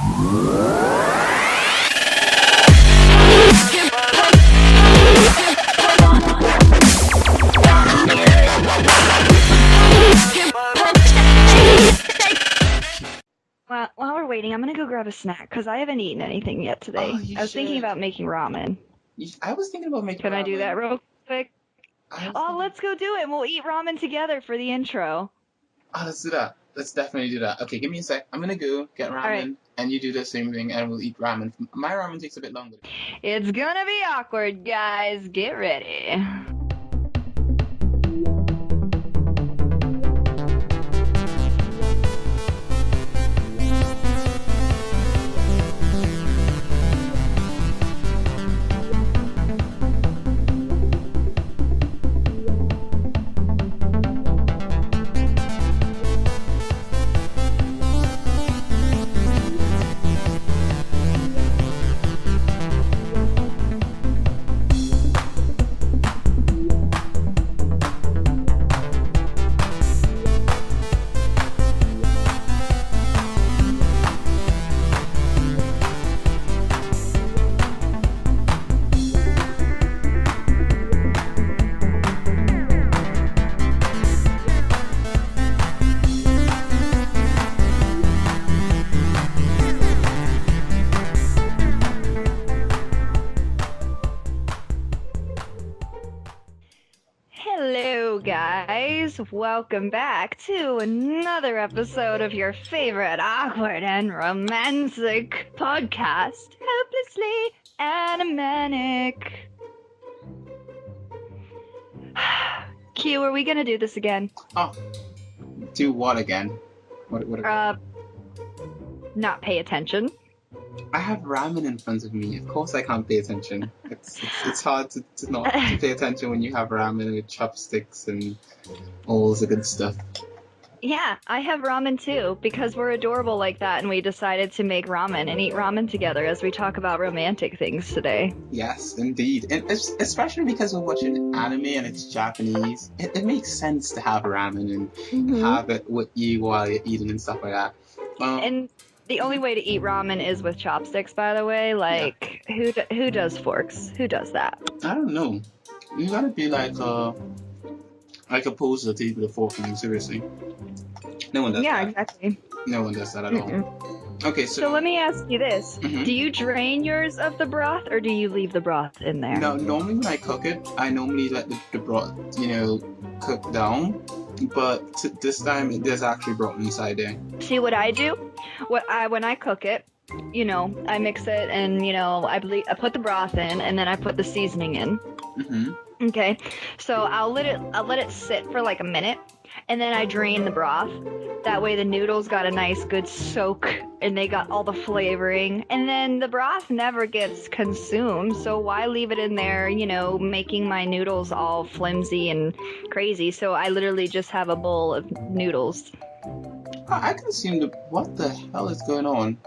Well, while we're waiting, I'm gonna go grab a snack because I haven't eaten anything yet today. Oh, you I was thinking should. about making ramen. I was thinking about making Can ramen. I do that real quick? I was Oh, thinking- let's go do it. We'll eat ramen together for the intro. Oh, let's do that. Let's definitely do that. Okay, give me a sec. I'm gonna go get ramen, right. and you do the same thing, and we'll eat ramen. My ramen takes a bit longer. It's gonna be awkward, guys. Get ready. Hello, guys. Welcome back to another episode of your favorite awkward and romantic podcast, Hopelessly Animanic. Q, are we gonna do this again? Oh, do what again? What? Not pay attention. I have ramen in front of me. Of course, I can't pay attention. It's hard to not to pay attention when you have ramen with chopsticks and all the good stuff. Yeah, I have ramen too, because we're adorable like that, and we decided to make ramen and eat ramen together as we talk about romantic things today. Yes, indeed. And especially because we're watching anime and it's Japanese, it makes sense to have ramen and have it with you while you're eating and stuff like that. And the only way to eat ramen is with chopsticks, by the way. Like, who does forks? Who does that? I don't know. You gotta be like a poser to eat with a fork. I mean, seriously. No one does that. Yeah, exactly. No one does that at all. Okay, So let me ask you this. Mhm. Do you drain yours of the broth, or do you leave the broth in there? No, normally when I cook it, I normally let the broth, cook down. But this time, there's actually broth inside there. See what I do? When I cook it, I mix it, and I put the broth in, and then I put the seasoning in. Mm-hmm. Okay, so I'll let it sit for like a minute, and then I drain the broth. That way the noodles got a nice good soak, and they got all the flavoring, and then the broth never gets consumed, so why leave it in there, making my noodles all flimsy and crazy? So I literally just have a bowl of noodles. I can assume what the hell is going on?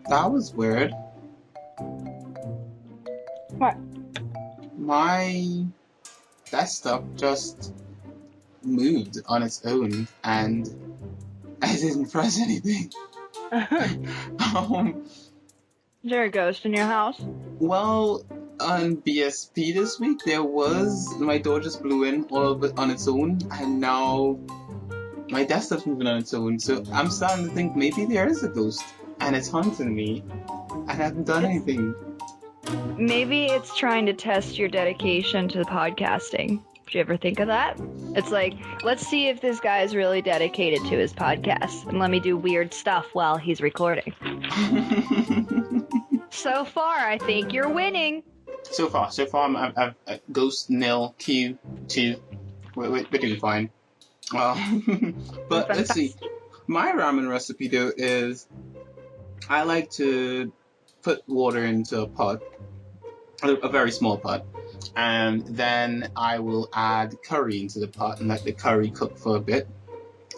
That was weird. What? My desktop just moved on its own, and I didn't press anything. Is there a ghost in your house? Well, on BSP this week, my door just blew in all of it on its own, and now my desktop's moving on its own, so I'm starting to think maybe there is a ghost, and it's haunting me, and I haven't done anything. Maybe it's trying to test your dedication to podcasting. Did you ever think of that? It's like, let's see if this guy's really dedicated to his podcast, and let me do weird stuff while he's recording. So far, I think you're winning. So far, I'm Ghost nil, Q 2. We're doing fine. Well, but let's see. My ramen recipe though is I like to put water into a pot, a very small pot, and then I will add curry into the pot and let the curry cook for a bit,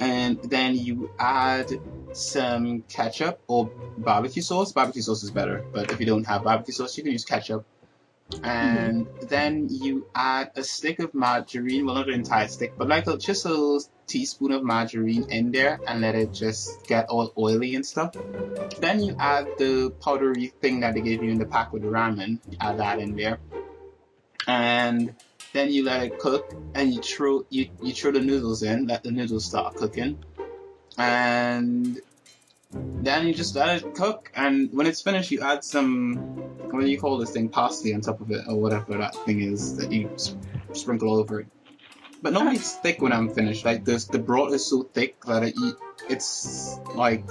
and then you add some ketchup or barbecue sauce. Barbecue sauce is better, but if you don't have barbecue sauce, you can use ketchup. and then you add a stick of margarine, well, not an entire stick, but like just a little teaspoon of margarine in there, and let it just get all oily and stuff. Then you add the powdery thing that they gave you in the pack with the ramen. You add that in there, and then you let it cook, and you throw the noodles in, let the noodles start cooking, and then you just let it cook, and when it's finished, you add some, what do you call this thing, parsley on top of it, or whatever that thing is that you sprinkle over it. But normally it's thick when I'm finished. Like the broth is so thick that it's like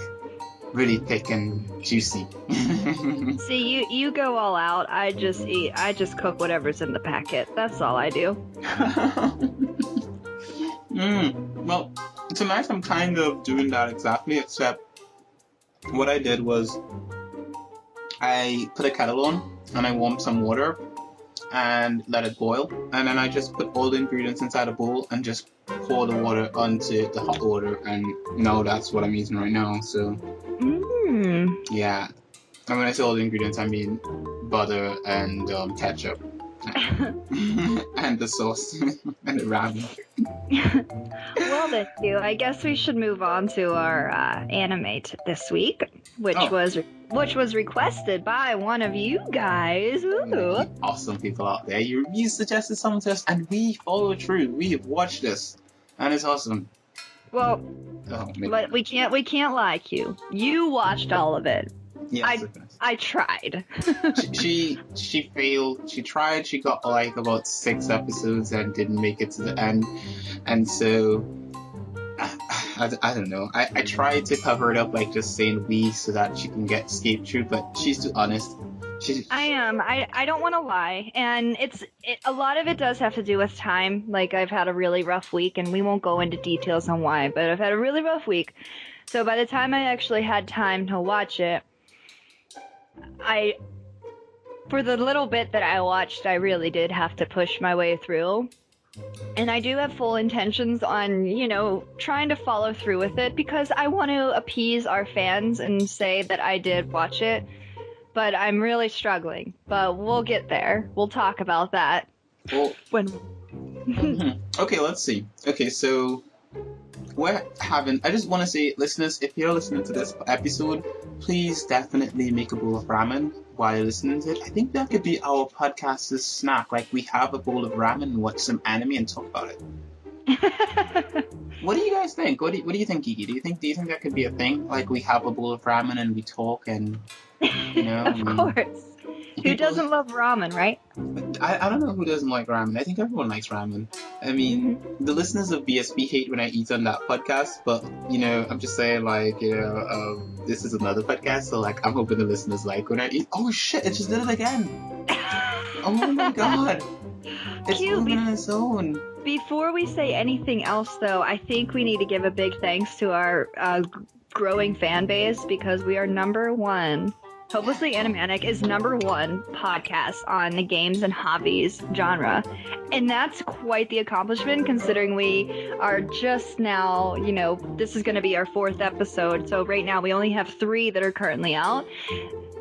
really thick and juicy. See, you go all out. I just cook whatever's in the packet. That's all I do. Well, tonight I'm kind of doing that exactly, except what I did was I put a kettle on and I warmed some water and let it boil, and then I just put all the ingredients inside a bowl and just pour the water onto the hot water, and now that's what I'm eating right now. So yeah, and when I say all the ingredients, I mean butter and ketchup and the sauce and the ramen. Well, then, you. I guess we should move on to our anime this week, which was requested by one of you guys. Ooh. Awesome people out there. You suggested something to us, and we followed through. We have watched this, and it's awesome. Well, but we can't lie, Q. You watched all of it. Yes, I tried. she failed. She tried. She got like about 6 episodes and didn't make it to the end. And so I don't know. I tried to cover it up, like just saying we, so that she can get escape through. But she's too honest. I am. I don't want to lie, and a lot of it does have to do with time. Like, I've had a really rough week, and we won't go into details on why, but I've had a really rough week. So by the time I actually had time to watch it, for the little bit that I watched, I really did have to push my way through. And I do have full intentions on, trying to follow through with it, because I want to appease our fans and say that I did watch it. But I'm really struggling. But we'll get there. We'll talk about that. Well, when. Okay, let's see. Okay, so I just want to say, listeners, if you're listening to this episode, please definitely make a bowl of ramen while you're listening to it. I think that could be our podcast's snack. Like, we have a bowl of ramen and watch some anime and talk about it. What do you guys think? What do you think, Gigi? Do you think that could be a thing? Like, we have a bowl of ramen and we talk and, Of course. Who doesn't love ramen, right? I don't know who doesn't like ramen. I think everyone likes ramen. I mean, the listeners of BSB hate when I eat on that podcast, but, I'm just saying, like, this is another podcast, so, like, I'm hoping the listeners like when I eat. Oh, shit, it just did it again. Oh, my God. It's moving on its own. Before we say anything else, though, I think we need to give a big thanks to our growing fan base, because we are number 1. Hopelessly Animanic is number 1 podcast on the games and hobbies genre. And that's quite the accomplishment, considering we are just now, this is going to be our 4th episode. So right now we only have 3 that are currently out.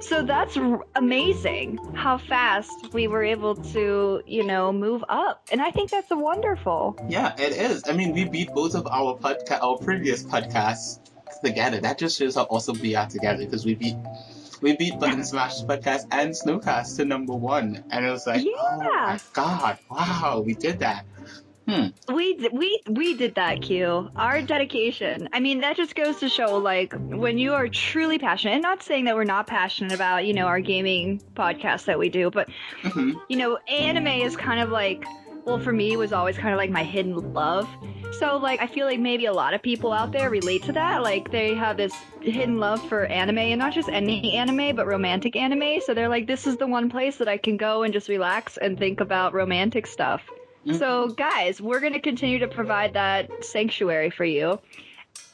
So that's amazing how fast we were able to, move up. And I think that's wonderful. Yeah, it is. I mean, we beat both of our previous podcasts together. That just shows how awesome we are together, because we beat Button Smash Podcast and Snowcast to number 1. And it was like, Oh my God, wow, we did that. We did that, Q. Our dedication. I mean, that just goes to show, like, when you are truly passionate, and not saying that we're not passionate about, our gaming podcast that we do, but, anime is kind of like, well, for me, it was always kind of like my hidden love. So, like, I feel like maybe a lot of people out there relate to that. Like, they have this hidden love for anime, and not just any anime, but romantic anime. So they're like, this is the one place that I can go and just relax and think about romantic stuff. Mm-hmm. So, guys, we're going to continue to provide that sanctuary for you,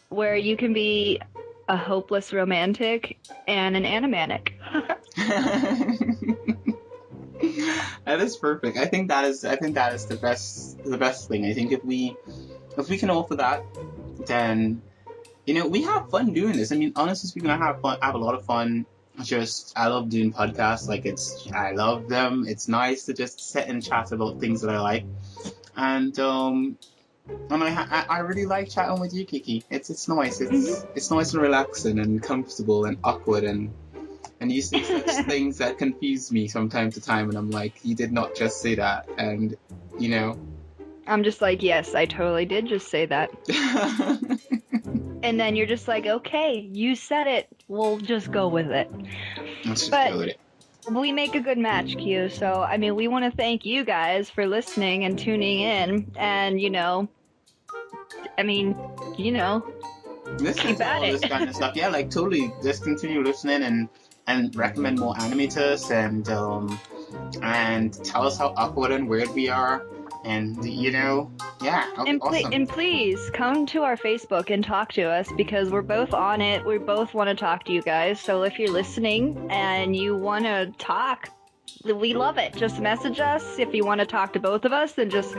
where you can be a hopeless romantic and an animanic. That is perfect. I think that is the best thing. I think if we can offer that, then we have fun doing this. I mean, honestly speaking, I have a lot of fun just I love doing podcasts. Like I love them. It's nice to just sit and chat about things that I like, and I really like chatting with you, Kiki. It's nice. It's nice and relaxing and comfortable and awkward and you say such things that confuse me from time to time, and I'm like, you did not just say that, and you know. I'm just like, yes, I totally did just say that. And then you're just like, okay, you said it. We'll just go with it. Let's just go with it. We make a good match, Q. So, I mean, we want to thank you guys for listening and tuning in. And, you know, listen to all this kind of stuff. Yeah, like totally. Just continue listening and recommend more anime to us and tell us how awkward and weird we are. And, you know, yeah. Awesome. And please come to our Facebook and talk to us because we're both on it. We both want to talk to you guys. So if you're listening and you want to talk, we love it. Just message us. If you want to talk to both of us, then just,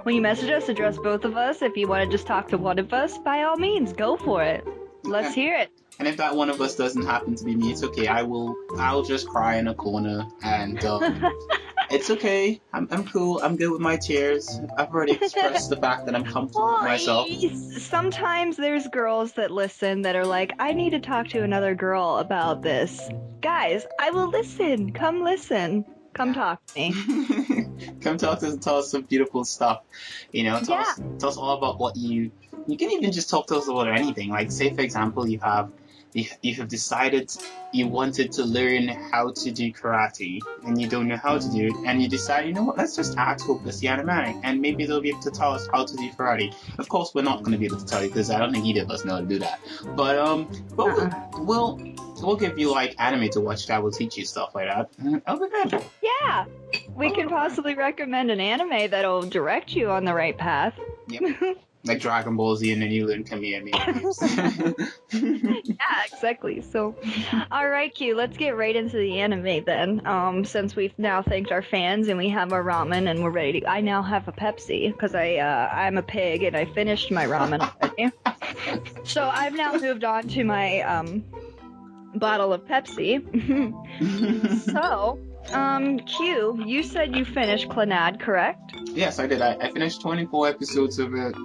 when you message us, address both of us. If you want to just talk to one of us, by all means, go for it. Let's hear it. And if that one of us doesn't happen to be me, it's okay. I'll just cry in a corner and it's okay. I'm cool. I'm good with my tears. I've already expressed the fact that I'm comfortable with myself. Sometimes there's girls that listen that are like, I need to talk to another girl about this. Guys, I will listen. Come listen. Come talk to me. Come talk to us and tell us some beautiful stuff. You know, tell us all about what you can even just talk to us about anything. Like, say, for example, you have decided you wanted to learn how to do karate and you don't know how to do it, and you decide, you know what, let's just ask Hopeless the Animanic and maybe they'll be able to tell us how to do karate. Of course, we're not going to be able to tell you because I don't think either of us know how to do that. But we'll give you like anime to watch that will teach you stuff like that. That'll be good. Yeah, we can possibly recommend an anime that'll direct you on the right path. Yep. Like Dragon Ball Z and then you learn Kamehameha. Yeah, exactly. So, alright, Q, let's get right into the anime then. Since we've now thanked our fans and we have our ramen and we're ready to... I now have a Pepsi because I'm a pig and I finished my ramen already. So I've now moved on to my bottle of Pepsi. So, Q, you said you finished Clannad, correct? Yes, I did. I finished 24 episodes of it.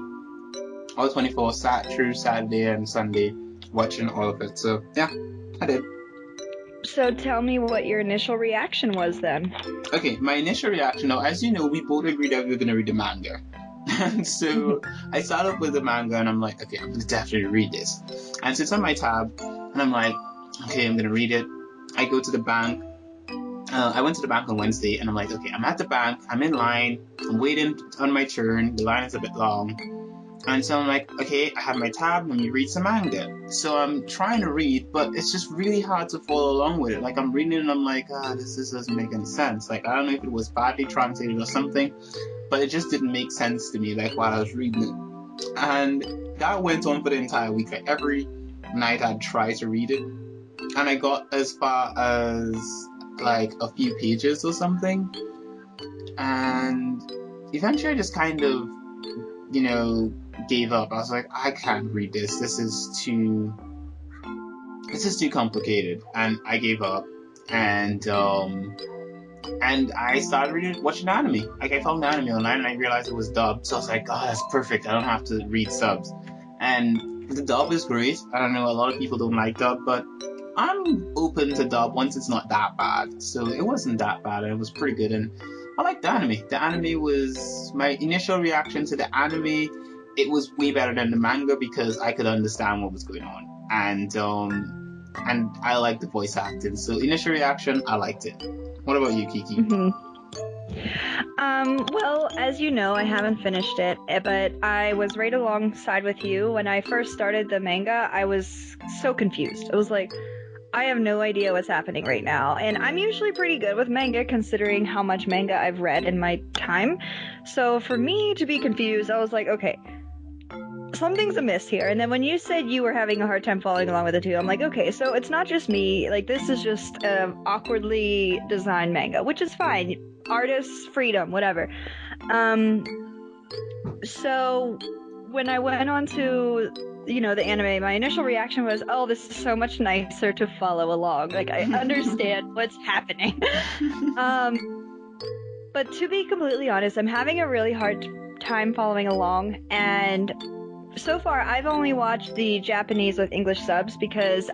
All 24 through Saturday and Sunday, watching all of it. So, yeah, I did. So tell me what your initial reaction was then. Okay, my initial reaction, now, as you know, we both agreed that we were going to read the manga. And so I started off with the manga and I'm like, okay, I'm going to definitely read this. And so it's on my tab and I'm like, okay, I'm going to read it. I go to the bank. I went to the bank on Wednesday and I'm like, okay, I'm at the bank. I'm in line. I'm waiting on my turn. The line is a bit long. And so I'm like, okay, I have my tab, let me read some manga. So I'm trying to read, but it's just really hard to follow along with it. Like, I'm reading it and I'm like, this doesn't make any sense. Like, I don't know if it was badly translated or something, but it just didn't make sense to me, like, while I was reading it. And that went on for the entire week. Like, every night I'd try to read it. And I got as far as, like, a few pages or something. And eventually I just kind of, you know, gave up. I was like, I can't read this. This is too complicated, and I gave up. And I started watching anime. Like, I found anime online, and I realized it was dubbed. So I was like, oh, that's perfect. I don't have to read subs. And the dub is great. I don't know, a lot of people don't like dub, but I'm open to dub once it's not that bad. So it wasn't that bad, and it was pretty good. And I liked the anime. The anime was my initial reaction to the anime. It was way better than the manga because I could understand what was going on, and I liked the voice acting. So initial reaction, I liked it. What about you, Kiki? Well, as you know, I haven't finished it, but I was right alongside with you. When I first started the manga, I was so confused. I was like, I have no idea what's happening right now. And I'm usually pretty good with manga considering how much manga I've read in my time. So for me to be confused, I was like, okay, something's amiss here. And then when you said you were having a hard time following along with it too, I'm like, okay, so it's not just me. Like, this is just awkwardly designed manga, which is fine. Artists, freedom, whatever. So when I went on to the anime, my initial reaction was, oh, this is so much nicer to follow along. Like, I understand what's happening. But to be completely honest, I'm having a really hard time following along, and so far I've only watched the Japanese with English subs because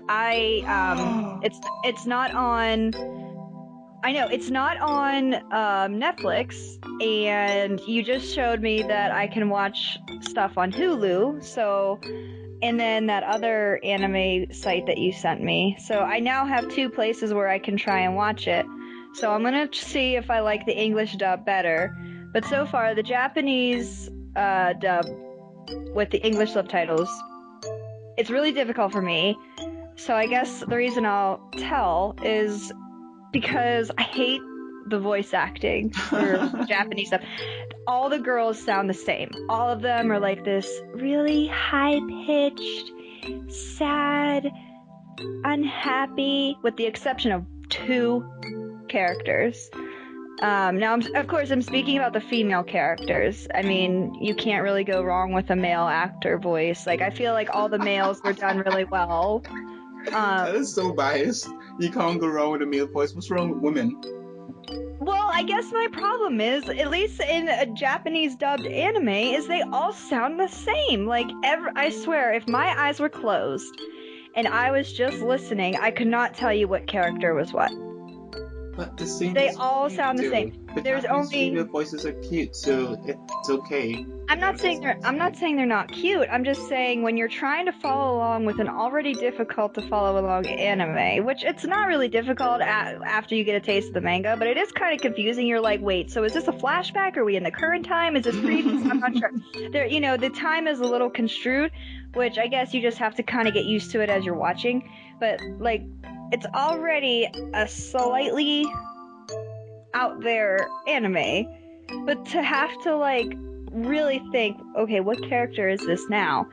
it's not on. I know it's not on Netflix, and you just showed me that I can watch stuff on Hulu. So, and then that other anime site that you sent me. So I now have two places where I can try and watch it. So I'm gonna see if I like the English dub better. But so far, the Japanese dub with the English subtitles, it's really difficult for me. So I guess the reason I'll tell is because I hate the voice acting for Japanese stuff. All the girls sound the same. All of them are like this really high-pitched, sad, unhappy, with the exception of two characters. Now, of course, I'm speaking about the female characters. I mean, you can't really go wrong with a male actor voice. Like, I feel like all the males were done really well. That is so biased. You can't go wrong with a male voice. What's wrong with women? Well, I guess my problem is, at least in a Japanese dubbed anime, is they all sound the same. Like, I swear, if my eyes were closed and I was just listening, I could not tell you what character was what. But the same. They all sound the same. There's only female voices are cute, so it's okay. I'm not saying they're not cute. I'm just saying when you're trying to follow along with an already difficult to follow along anime, which it's not really difficult after you get a taste of the manga, but it is kind of confusing. You're like, wait, so is this a flashback? Are we in the current time? Is this previous? I'm not sure. The time is a little construed, which I guess you just have to kind of get used to it as you're watching. But like, it's already a slightly out there anime, but to have to like really think, okay, what character is this now?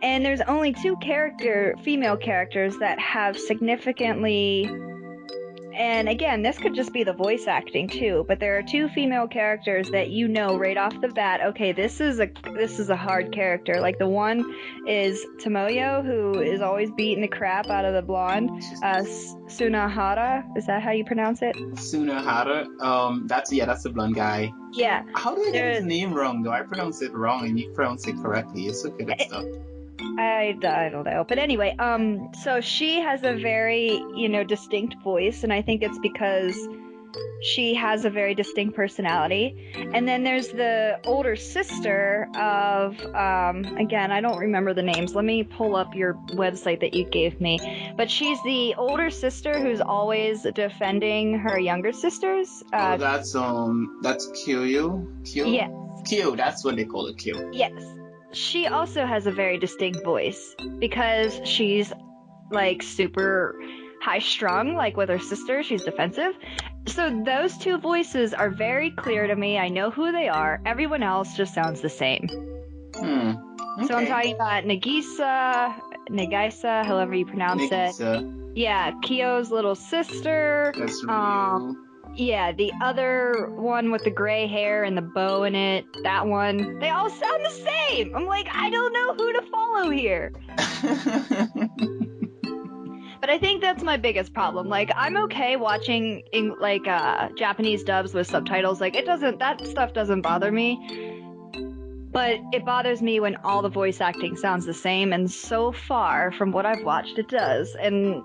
And there's only two female characters that have significantly, and again, this could just be the voice acting too, but there are two female characters that you know right off the bat, okay, this is a hard character. Like, the one is Tomoyo, who is always beating the crap out of the blonde, Sunahara, is that how you pronounce it? Sunahara, that's the blonde guy. Yeah. How do I get his name wrong though? I pronounce it wrong and you pronounce it correctly. It's so good at stuff. I don't know. But anyway, so she has a very, distinct voice, and I think it's because she has a very distinct personality. And then there's the older sister of, again, I don't remember the names. Let me pull up your website that you gave me. But she's the older sister who's always defending her younger sisters. That's Kyo. Yes. Kyo, that's what they call it, Kyo. Yes. She also has a very distinct voice because she's like super high strung, like with her sister, she's defensive. So those two voices are very clear to me. I know who they are. Everyone else just sounds the same. Okay. So I'm talking about Nagisa, however you pronounce it. Yeah, Kyo's little sister. That's Ryu. Yeah, the other one with the gray hair and the bow in it, that one, they all sound the same. I'm like, I don't know who to follow here. But I think that's my biggest problem. Like, I'm okay watching Japanese dubs with subtitles. Like, that stuff doesn't bother me. But it bothers me when all the voice acting sounds the same, and so far from what I've watched, it does. And,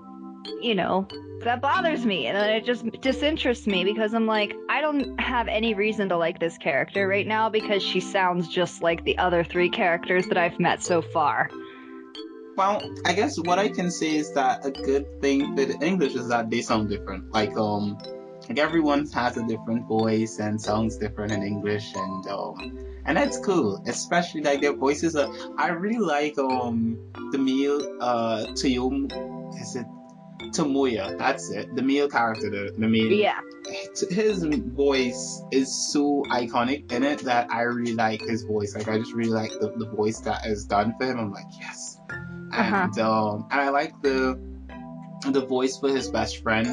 that bothers me, and it just disinterests me because I'm like, I don't have any reason to like this character right now because she sounds just like the other three characters that I've met so far. Well, I guess what I can say is that a good thing with English is that they sound different. Like everyone has a different voice and sounds different in English, and that's cool. Especially like their voices are. I really like the male Tomoya, that's it. The male character, the male. Yeah. His voice is so iconic in it that I really like his voice. Like, I just really like the voice that is done for him. I'm like, yes. And I like the voice for his best friend.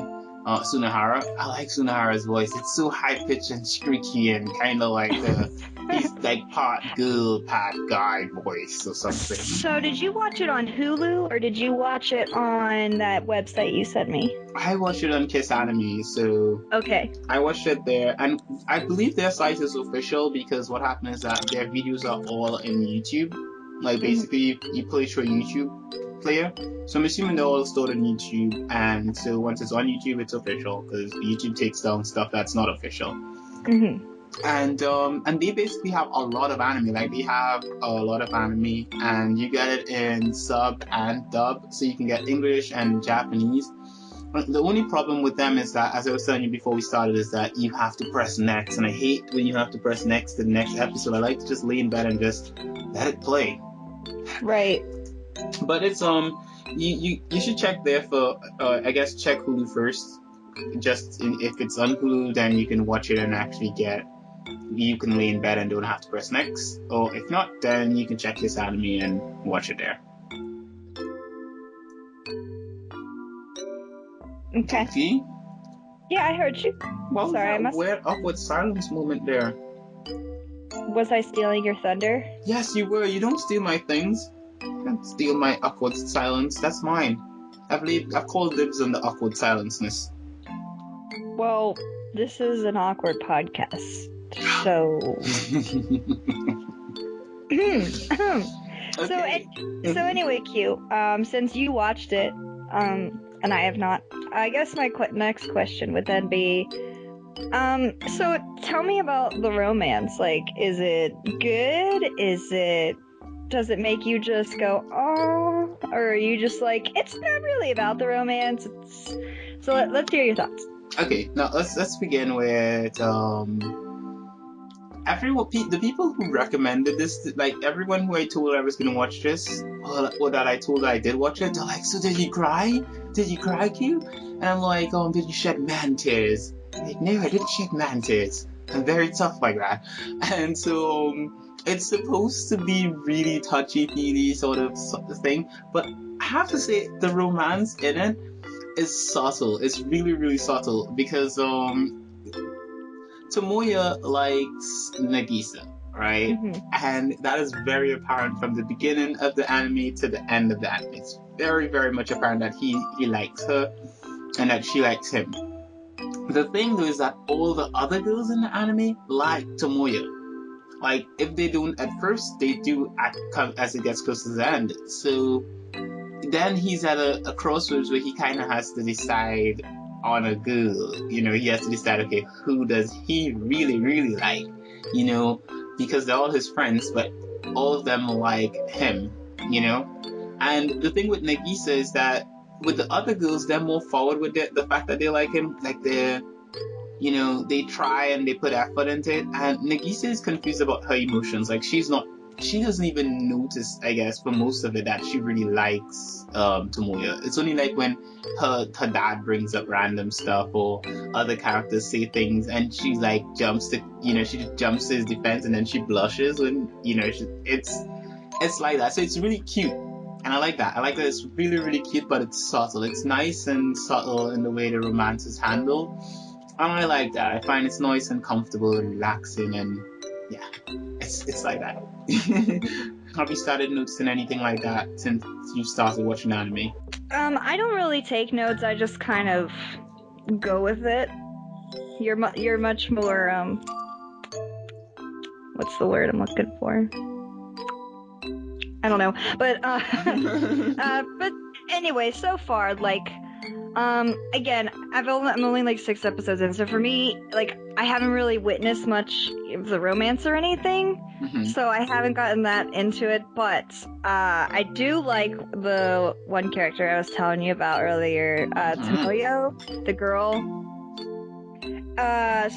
Sunahara. I like Sunahara's voice. It's so high pitched and squeaky and kind of like he's like part girl, part guy voice or something. So did you watch it on Hulu or did you watch it on that website you sent me? I watched it on Kiss Anime, so okay. I watched it there, and I believe their site is official because what happened is that their videos are all in YouTube. Like basically, you play through a YouTube player. So I'm assuming they're all stored on YouTube, and so once it's on YouTube, it's official because YouTube takes down stuff that's not official. And they basically have a lot of anime. Like they have a lot of anime, and you get it in sub and dub, so you can get English and Japanese. The only problem with them is that, as I was telling you before we started, is that you have to press next, and I hate when you have to press next to the next episode. I like to just lay in bed and just let it play. Right. But it's you should check there for I guess check Hulu first. Just if it's on Hulu, then you can watch it and actually you can lay in bed and don't have to press next. Or if not, then you can check this anime and watch it there. Okay. See? Yeah, I heard you. What Sorry, I was that weird awkward silence moment there? Was I stealing your thunder? Yes, you were. You don't steal my things. You can't steal my awkward silence. That's mine. I've called dibs on the awkward silenceness. Well, this is an awkward podcast, so. Okay. So anyway, Q. Since you watched it, and I have not, I guess my next question would then be, so tell me about the romance. Like, is it good? Does it make you just go, oh, or are you just like, it's not really about the romance? So let's hear your thoughts. Okay, now let's begin with the people who recommended this, like everyone who I told I was gonna watch this, or that I told I did watch it, they're like, so did you cry? Did you cry, Q? And I'm like, did you shed man tears? Like, no, I didn't shed man tears. I'm very tough like that. And so it's supposed to be really touchy-feely sort of thing, but I have to say the romance in it is subtle. It's really, really subtle because Tomoya likes Nagisa, right? And that is very apparent from the beginning of the anime to the end of the anime. It's very, very much apparent that he likes her and that she likes him. The thing though is that all the other girls in the anime like Tomoya. Like, if they don't at first, they do as it gets close to the end. So then he's at a crossroads where he kind of has to decide on a girl. You know, he has to decide, okay, who does he really, really like? You know, because they're all his friends, but all of them like him, you know? And the thing with Nagisa is that with the other girls, they're more forward with the fact that they like him. Like, you know, they try and they put effort into it. And Nagisa is confused about her emotions. Like, she doesn't even notice, I guess, for most of it that she really likes Tomoya. It's only like when her dad brings up random stuff or other characters say things and she like jumps to his defense and then she blushes when, you know, it's like that. So it's really cute. And I like that. I like that it's really, really cute, but it's subtle. It's nice and subtle in the way the romance is handled. And I like that. I find it's nice and comfortable and relaxing, and yeah, it's like that. Have you started noticing anything like that since you started watching anime? I don't really take notes. I just kind of go with it. You're much more what's the word I'm looking for? I don't know, but but anyway, so far, like, again, I'm only like 6 episodes in, so for me, like, I haven't really witnessed much of the romance or anything, so I haven't gotten that into it, but I do like the one character I was telling you about earlier, Tomoyo, the girl.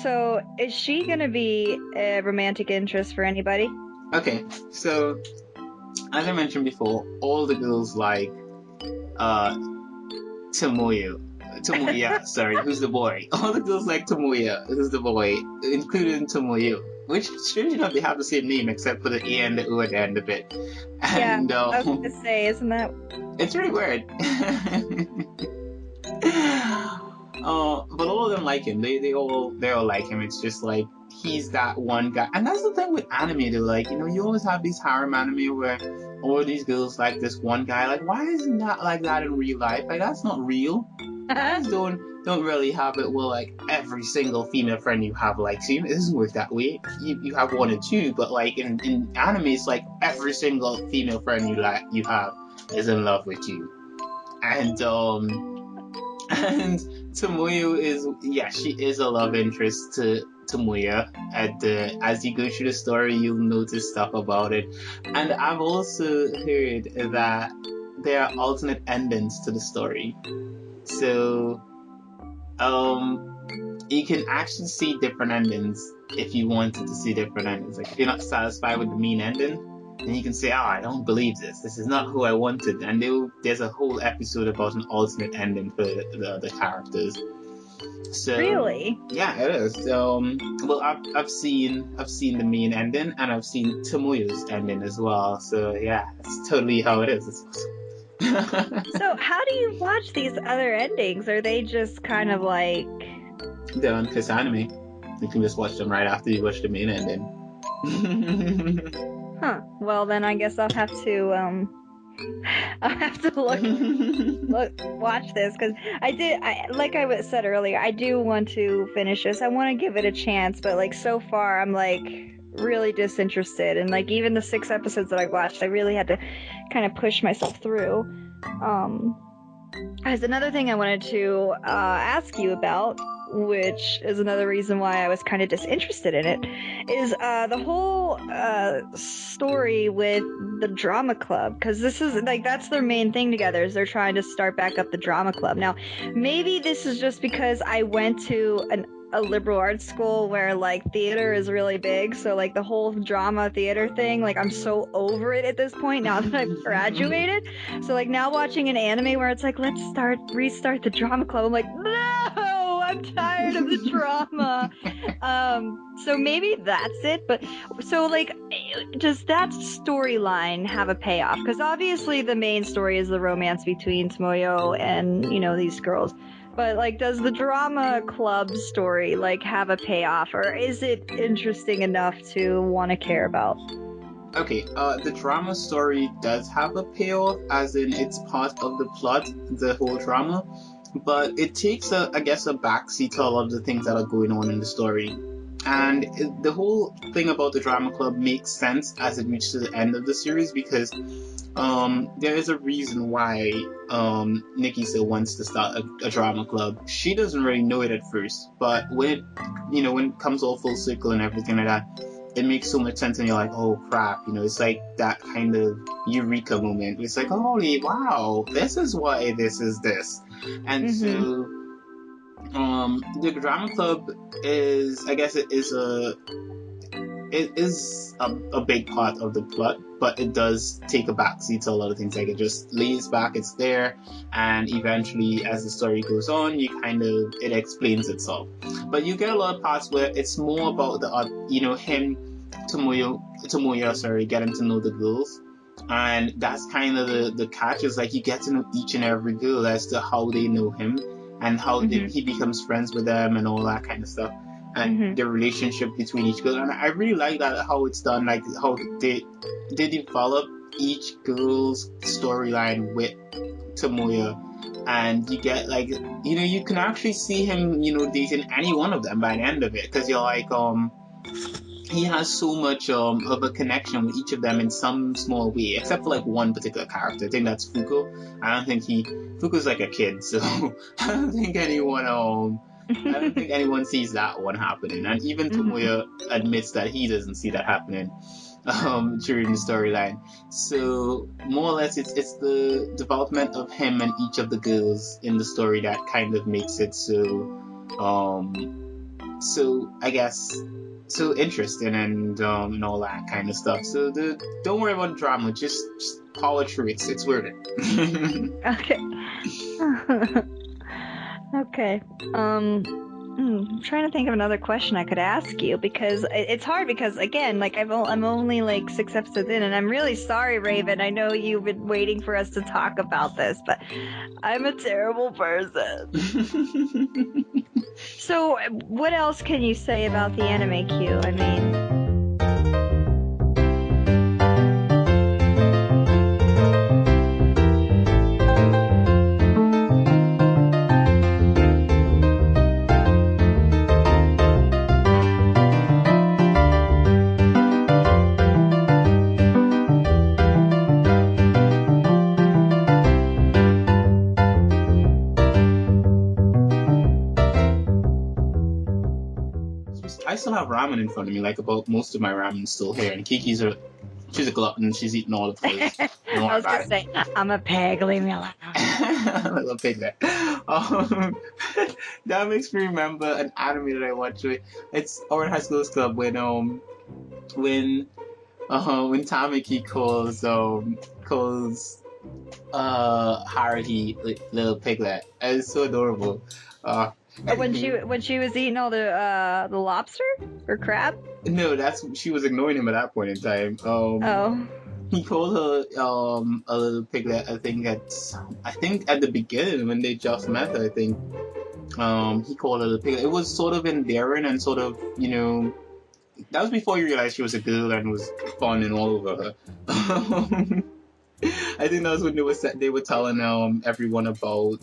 So is she gonna be a romantic interest for anybody? Okay, so as I mentioned before, all the girls like Tomoya, sorry, who's the boy? All the girls like Tomoya, who's the boy, including Tomoyo. Which, strange enough, they have the same name except for the A and the O at the end of it. And, yeah, I was gonna say, isn't that? It's really weird. them like him. They all like him. It's just like he's that one guy. And that's the thing with anime though. Like, you always have these harem anime where all these girls like this one guy. Like, why isn't that like that in real life? Like, that's not real. Guys don't really have it where like every single female friend you have likes you. It doesn't work that way. You have one or two, but like in anime, it's like every single female friend you have is in love with you. And Tomoyo she is a love interest to Tomoya. As you go through the story, you'll notice stuff about it. And I've also heard that there are alternate endings to the story. So, you can actually see different endings if you wanted to see different endings. Like, if you're not satisfied with the main ending, then you can say, I don't believe this. This is not who I wanted. And there's a whole episode about an alternate ending for the characters. So, really? Yeah, it is. Well, I've seen the main ending, and I've seen Tomoyo's ending as well. So, yeah, it's totally how it is. So how do you watch these other endings? Are they just kind of like... They're on Kiss Anime. You can just watch them right after you watch the main ending. Huh. Well, then I guess I'll have to watch this, because like I said earlier, I do want to finish this. I want to give it a chance, but like so far I'm like really disinterested, and like even the 6 episodes that I watched, I really had to kind of push myself through. There's another thing I wanted to ask you about, which is another reason why I was kind of disinterested in it, is the whole story with the drama club, because this is like, that's their main thing together, is they're trying to start back up the drama club. Now, maybe this is just because I went to a liberal arts school where like theater is really big, so like the whole drama theater thing, like I'm so over it at this point now that I've graduated. So like now watching an anime where it's like, let's restart the drama club, I'm like, no, I'm tired of the drama. So maybe that's it. But so like, does that storyline have a payoff? Because obviously the main story is the romance between Tomoyo and these girls. But like, does the drama club story like have a payoff, or is it interesting enough to want to care about? Okay, the drama story does have a payoff, as in it's part of the plot, the whole drama, but it takes a backseat to all of the things that are going on in the story. And the whole thing about the drama club makes sense as it reaches to the end of the series, because there is a reason why Nikki still wants to start a drama club. She doesn't really know it at first, but when it comes all full circle and everything like that, it makes so much sense, and you're like, oh crap, it's like that kind of eureka moment. It's like, holy wow, this is why this is this. And so the drama club is, I guess, it is a big part of the plot, but it does take a backseat to a lot of things. Like, it just lays back, it's there, and eventually as the story goes on, it explains itself. But you get a lot of parts where it's more about Tomoyo, getting to know the girls. And that's kind of the catch, is like you get to know each and every girl as to how they know him, and how he becomes friends with them and all that kind of stuff. And the relationship between each girl. And I really like that, how it's done, like how they develop each girl's storyline with Tomoya. And you get like, you can actually see him, dating any one of them by the end of it. Because you're like, he has so much of a connection with each of them in some small way, except for like one particular character. I think that's Fuko. Fuko's like a kid, so I don't think anyone sees that one happening. And even Tomoya admits that he doesn't see that happening during the storyline. So more or less, it's the development of him and each of the girls in the story that kind of makes it so I guess so interesting, and all that kind of stuff. So don't worry about drama, just power through it. It's worth it. Okay. Okay. I'm trying to think of another question I could ask you, because it's hard, because again, like I'm only like 6 episodes in, and I'm really sorry, Raven. I know you've been waiting for us to talk about this, but I'm a terrible person. So, what else can you say about the anime queue? I mean, I still have ramen in front of me, like about most of my ramen's still here, and she's a glutton, she's eating all the plates. Don't I worry was about gonna say, I'm a pig, leave me alone. it. Little pig there. Um, that makes me remember an anime that I watched. It's our high school club when Tamaki calls Haruhi little piglet. It's so adorable. Uh, When she was eating all the lobster or crab? no, she was ignoring him at that point in time. Oh. He called her a little piglet. I think at the beginning when they just met. I think he called her a little piglet. It was sort of endearing and sort of that was before you realized she was a girl and was fawning all over her. I think that was when they were telling everyone about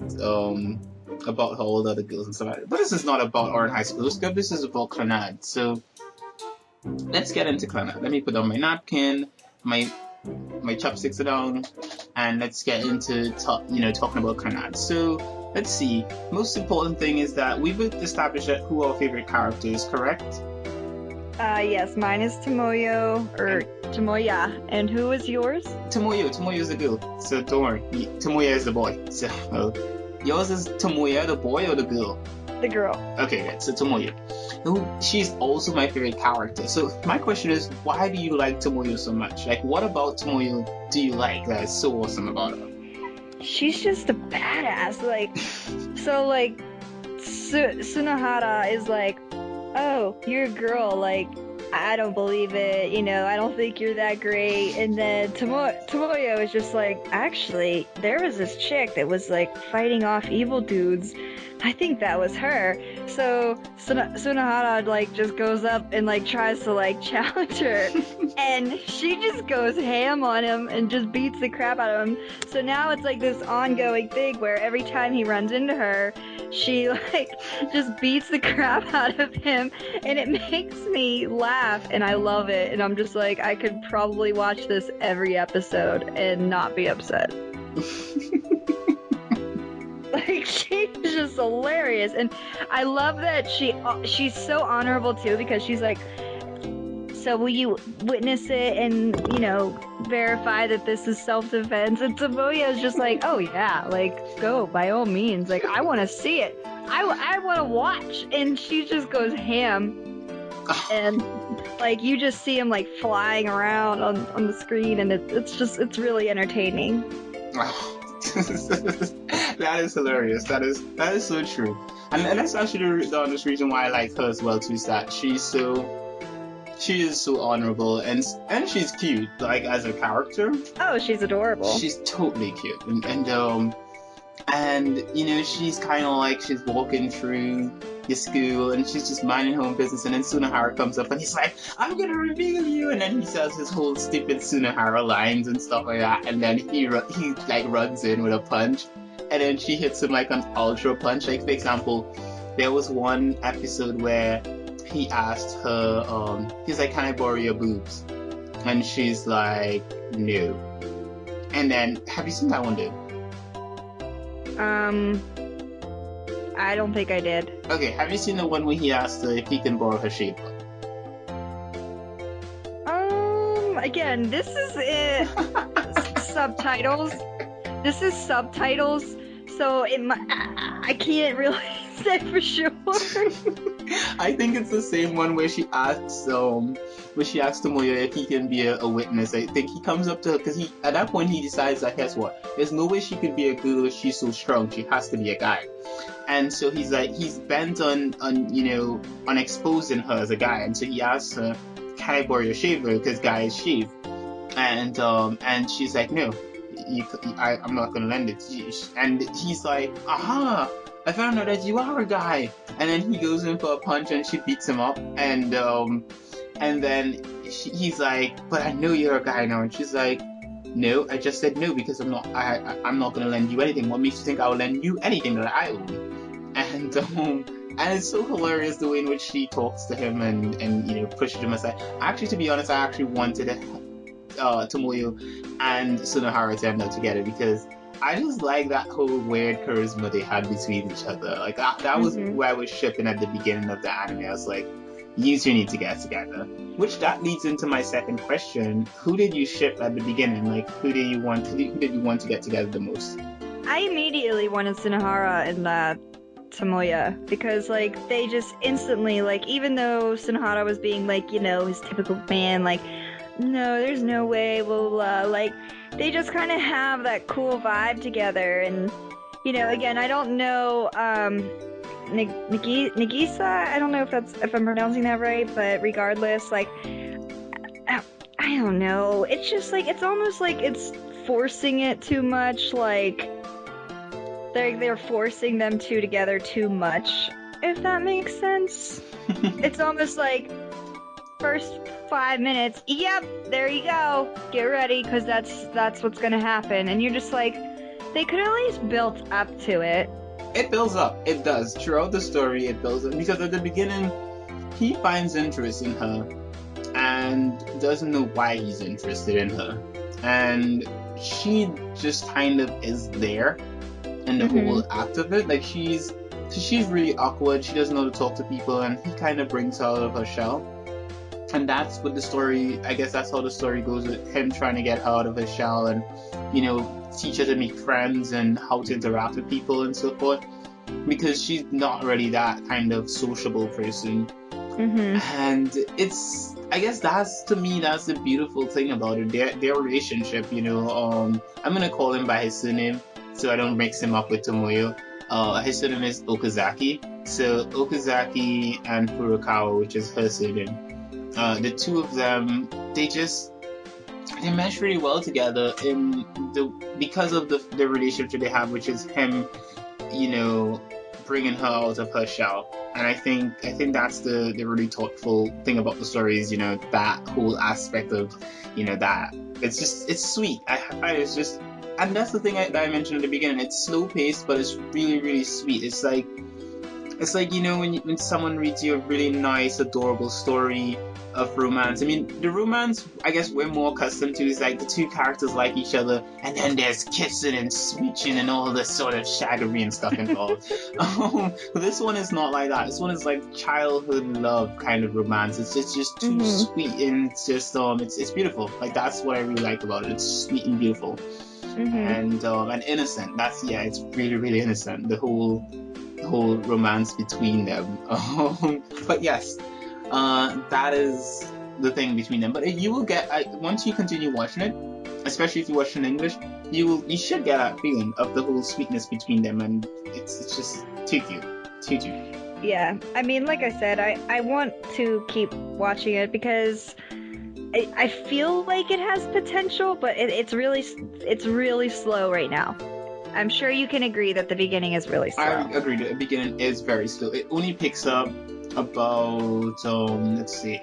how old other girls and stuff like that. But this is not about Orange High School Club. This is about Clannad. So let's get into Clannad. Let me put on my napkin, my chopsticks are down, and let's get into talking about Clannad. So let's see. Most important thing is that we've established who our favorite character is, correct? Yes, mine is Tomoya. And who is yours? Tomoya is the girl. So don't worry. Tomoya is the boy. So yours is Tomoya, the boy or the girl? The girl. Okay, good. So Tomoya. She's also my favorite character. So my question is, why do you like Tomoya so much? Like, what about Tomoya do you like that is so awesome about her? She's just a badass. Sunohara is like, oh, you're a girl, like, I don't believe it, I don't think you're that great. And then Tomoyo is just like, actually, there was this chick that was, like, fighting off evil dudes. I think that was her. So Sunohara, like, just goes up and, like, tries to, like, challenge her. And she just goes ham on him and just beats the crap out of him. So now it's, like, this ongoing thing where every time he runs into her, she, like, just beats the crap out of him, and it makes me laugh, and I love it, and I'm just like, I could probably watch this every episode and not be upset. Like, she's just hilarious, and I love that she's so honorable, too, because she's like, so will you witness it and, verify that this is self-defense? And Tomoya is just like, oh yeah, like, go, by all means. Like, I want to see it. I want to watch. And she just goes ham. And, like, you just see him, like, flying around on the screen, and it's really entertaining. That is hilarious. That is so true. And that's actually the honest reason why I like her as well, too, is that she is so honorable and she's cute, like, as a character. Oh, she's adorable. She's totally cute, and she's kind of like, she's walking through the school and she's just minding her own business, and then Sunohara comes up and he's like, I'm gonna reveal you, and then he says his whole stupid Sunohara lines and stuff like that, and then he like runs in with a punch, and then she hits him like an ultra punch. Like, for example, there was one episode where he asked her, he's like, can I borrow your boobs? And she's like, no. And then, have you seen that one, dude? I don't think I did. Okay, have you seen the one where he asked her if he can borrow her shaper? Again, this is subtitles. This is subtitles, so I can't really say for sure. I think it's the same one where she asks Tomoya if he can be a witness. I think he comes up to her because at that point he decides that, guess what? There's no way she could be a girl if she's so strong. She has to be a guy. And so he's bent on exposing her as a guy. And so he asks her, can I borrow your shaver? Because guys shave. And she's like, no, I'm not gonna lend it to you. And he's like, aha. I found out that you are a guy. And then he goes in for a punch and she beats him up. And then he's like, but I know you're a guy now. And she's like, no, I just said no because I'm not going to lend you anything. What makes you think I will lend you anything that I owe you? And it's so hilarious the way in which she talks to him and pushes him aside. Actually, to be honest, I actually wanted Tomoyo and Sunohara to end up together because I just like that whole weird charisma they had between each other. Like that was where I was shipping at the beginning of the anime. I was like, you two need to get together. Which that leads into my second question: who did you ship at the beginning? Like, who did you want to get together the most? I immediately wanted Sunohara and Tomoya because like they just instantly, like, even though Sunohara was being like, his typical man, like, no, there's no way, blah, blah, blah, like, they just kind of have that cool vibe together. And again, I don't know Nagisa, I don't know if I'm pronouncing that right, but regardless, like, I don't know, it's just like, it's almost like it's forcing it too much, like they're forcing them two together too much, if that makes sense. It's almost like first 5 minutes, yep, there you go, get ready, because that's what's gonna happen. And you're just like, they could at least build up to it. It builds up, it does. Throughout the story, it builds up, because at the beginning, he finds interest in her and doesn't know why he's interested in her. And she just kind of is there in the whole act of it. Like, she's really awkward, she doesn't know how to talk to people, and he kind of brings her out of her shell. And that's what the story, I guess that's how the story goes, with him trying to get her out of his shell and, teach her to make friends and how to interact with people and so forth. Because she's not really that kind of sociable person. And I guess that's the beautiful thing about it, their relationship, I'm gonna call him by his surname so I don't mix him up with Tomoyo. His surname is Okazaki. So Okazaki and Furukawa, which is her surname. The two of them, they mesh really well together because of the relationship they have, which is him, bringing her out of her shell. And I think that's the really thoughtful thing about the story is, that whole aspect of, that it's sweet. I find it's just, and that's the thing that I mentioned at the beginning. It's slow paced, but it's really, really sweet. It's like when someone reads you a really nice, adorable story of romance. I mean, the romance, I guess we're more accustomed to is like the two characters like each other, and then there's kissing and smooching and all this sort of shaggery and stuff involved. This one is not like that. This one is like childhood love kind of romance. It's just too sweet, and it's just it's beautiful. Like, that's what I really like about it. It's sweet and beautiful, and innocent. It's really, really innocent. The whole romance between them. But yes. That is the thing between them. But you will get, once you continue watching it, especially if you watch it in English, you should get that feeling of the whole sweetness between them, and it's just too cute. Yeah, I mean, like I said, I want to keep watching it because I feel like it has potential, but it's really slow right now. I'm sure you can agree that the beginning is really slow. I agree that the beginning is very slow. It only picks up about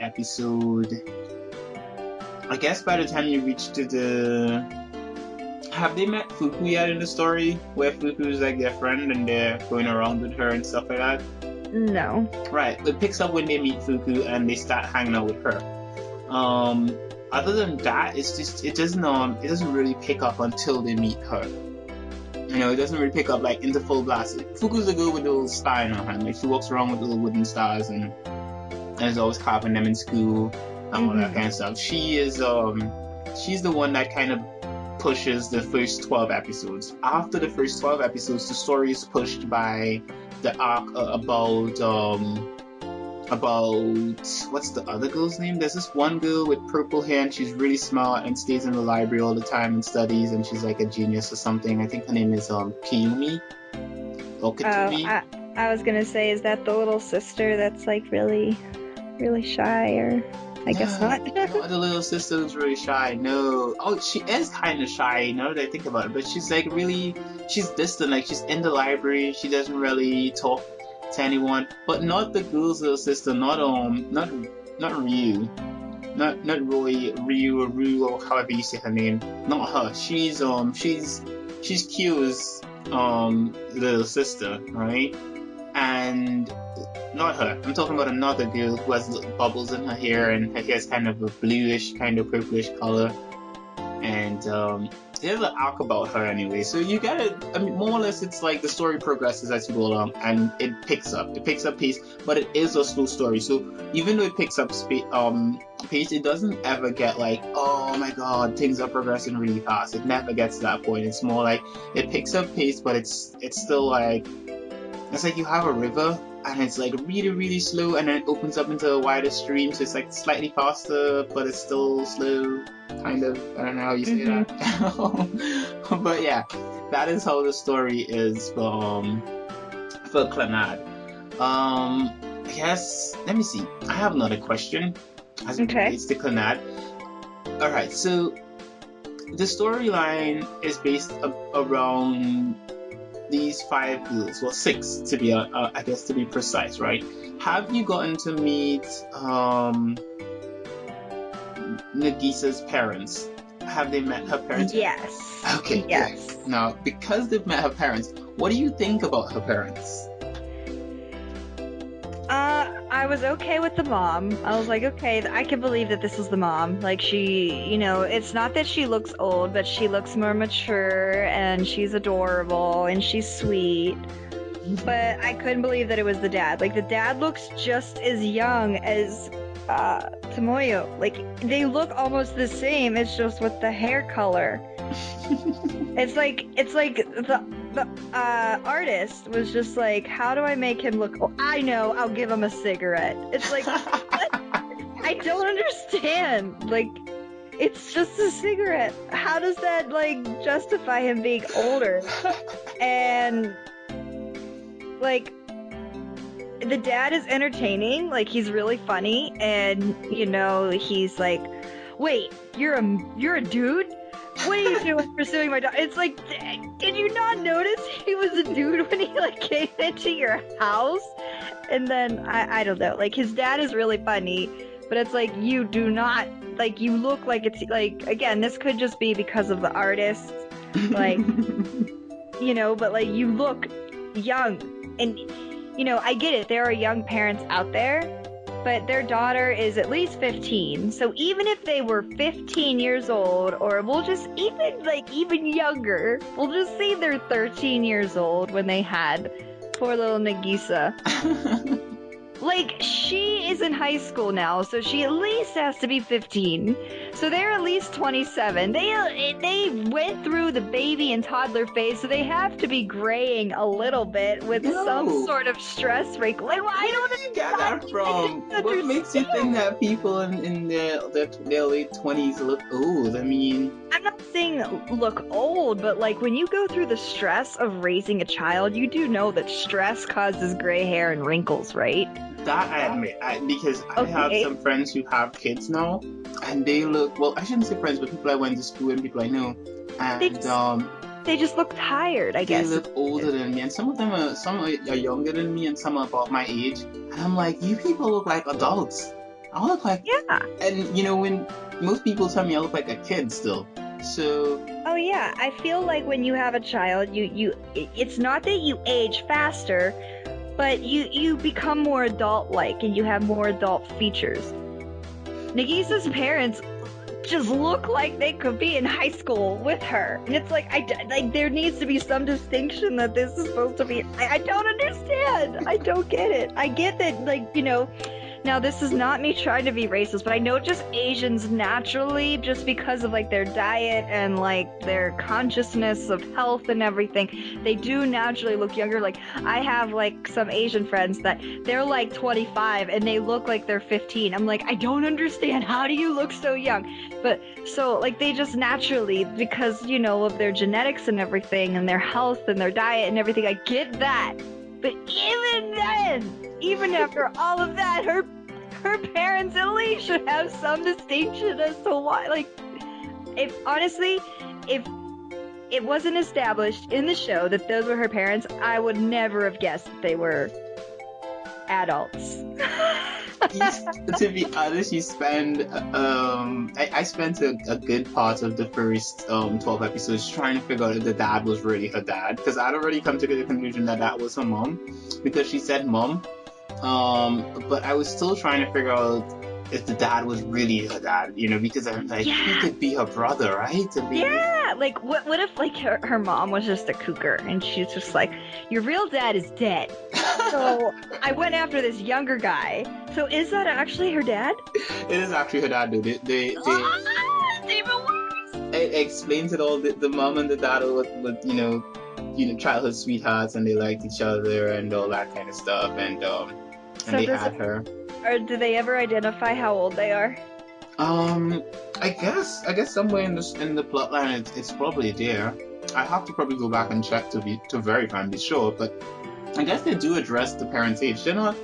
episode, I guess by the time you reach to have they met Fuku yet in the story, where Fuku's like their friend and they're going around with her and stuff like that? No. Right, it picks up when they meet Fuku and they start hanging out with her. Other than that, it doesn't really pick up until they meet her. It doesn't really pick up like into full blast. Fuku's a girl with a little star in her hand. Like, she walks around with little wooden stars and is always carving them in school and all that kind of stuff. She is she's the one that kind of pushes the first 12 episodes. After the first 12 episodes, the story is pushed by the arc about what's the other girl's name? There's this one girl with purple hair and she's really smart and stays in the library all the time and studies, and she's like a genius or something. I think her name is Kiyumi or Katumi. I was gonna say, is that the little sister that's like really, really shy? Or I guess not. No, the little sister is really shy. No. Oh, she is kind of shy now that I think about it. But she's like really, she's distant. Like she's in the library. She doesn't really talk to anyone. But not the girl's little sister. Not Ryu. Not Roy, Ryu or Rue or however you say her name. Not her. She's Q's little sister, right? And not her. I'm talking about another girl who has little bubbles in her hair, and her hair is kind of a bluish, kind of purplish color. And there's an arc about her anyway. So you gotta, I mean, more or less, it's like the story progresses as you go along, and it picks up pace, but it is a slow story. So even though it picks up pace, it doesn't ever get like, oh my god, things are progressing really fast. It never gets to that point. It's more like it picks up pace, but it's still like, it's like you have a river and it's like really, really slow, and then it opens up into a wider stream, so it's like slightly faster, but it's still slow, kind of. I don't know how you say that. But yeah, that is how the story is for Clannad. Yes, let me see. I have another question as it relates to Clannad. Alright, so the storyline is based around these 5 girls, well 6 to be I guess to be precise, right? Have you gotten to meet Nagisa's parents? Have they met her parents? Yes. Okay. Yes. Now, because they've met her parents, what do you think about her parents? I was okay with the mom. I was like, okay, I can believe that this is the mom. Like, she, you know, it's not that she looks old, but she looks more mature, and she's adorable, and she's sweet. But I couldn't believe that it was the dad. Like, the dad looks just as young as Tomoyo. Like, they look almost the same. It's just with the hair color. It's like the artist was just like, how do I make him look old? I know, I'll give him a cigarette. It's like, what? I don't understand. Like, it's just a cigarette. How does that, like, justify him being older? And, like, the dad is entertaining. Like, he's really funny, and, you know, he's like, wait, you're a dude? What are you doing pursuing my daughter? It's like, did you not notice he was a dude when he, like, came into your house? And then, I don't know, like, his dad is really funny, but it's like, you do not, like, you look like it's, like, again, this could just be because of the artist, like, you know, but, like, you look young, and, you know, I get it, there are young parents out there, but their daughter is at least 15. So even if they were 15 years old, or we'll just even younger, we'll just say they're 13 years old when they had poor little Nagisa. Like, she is in high school now, so she at least has to be 15. So they're at least 27. They went through the baby and toddler phase, so they have to be graying a little bit with some sort of stress wrinkle. Like, well, I don't Where do you get that from? What makes you think that people in their late 20s look old? I mean, I'm not saying look old, but, like, when you go through the stress of raising a child, you do know that stress causes gray hair and wrinkles, right? That I admit, because I have some friends who have kids now, and they look, well, I shouldn't say friends, but people I went to school and people I know, and they just look tired, I guess. They look older than me, and some are younger than me, and some are about my age, and I'm like, you people look like adults. I look like, and you know, when most people tell me I look like a kid still, so. Oh yeah, I feel like when you have a child, it's not that you age faster, but you become more adult-like, and you have more adult features. Nagisa's parents just look like they could be in high school with her, and it's like, there needs to be some distinction that this is supposed to be. I don't understand. I don't get it. I get that, like, you know. Now, this is not me trying to be racist, but I know just Asians naturally, just because of, like, their diet and, like, their consciousness of health and everything, they do naturally look younger. Like, I have, like, some Asian friends that they're, like, 25 and they look like they're 15. I'm like, I don't understand. How do you look so young? But, so, like, they just naturally, because, you know, of their genetics and everything and their health and their diet and everything, I get that. But even then, even after all of that, her her parents at least should have some distinction as to why. Like, if it wasn't established in the show that those were her parents, I would never have guessed that they were adults. To be honest, you spend I spent a good part of the first 12 episodes trying to figure out if the dad was really her dad, because I'd already come to the conclusion that that was her mom because she said mom, but I was still trying to figure out if the dad was really her dad, you know, because I'm like, he could be her brother, right? Yeah, like what if like her mom was just a cougar and she's just like, your real dad is dead, so I went after this younger guy. So is that actually her dad? It is actually her dad, dude. It's even worse. It explains it all. The mom and the dad were you know, childhood sweethearts, and they liked each other and all that kind of stuff, and they had her. Or do they ever identify how old they are? I guess somewhere in the plot line it's probably there. I have to probably go back and check to verify and be sure, but I guess they do address the parents' age. They're not.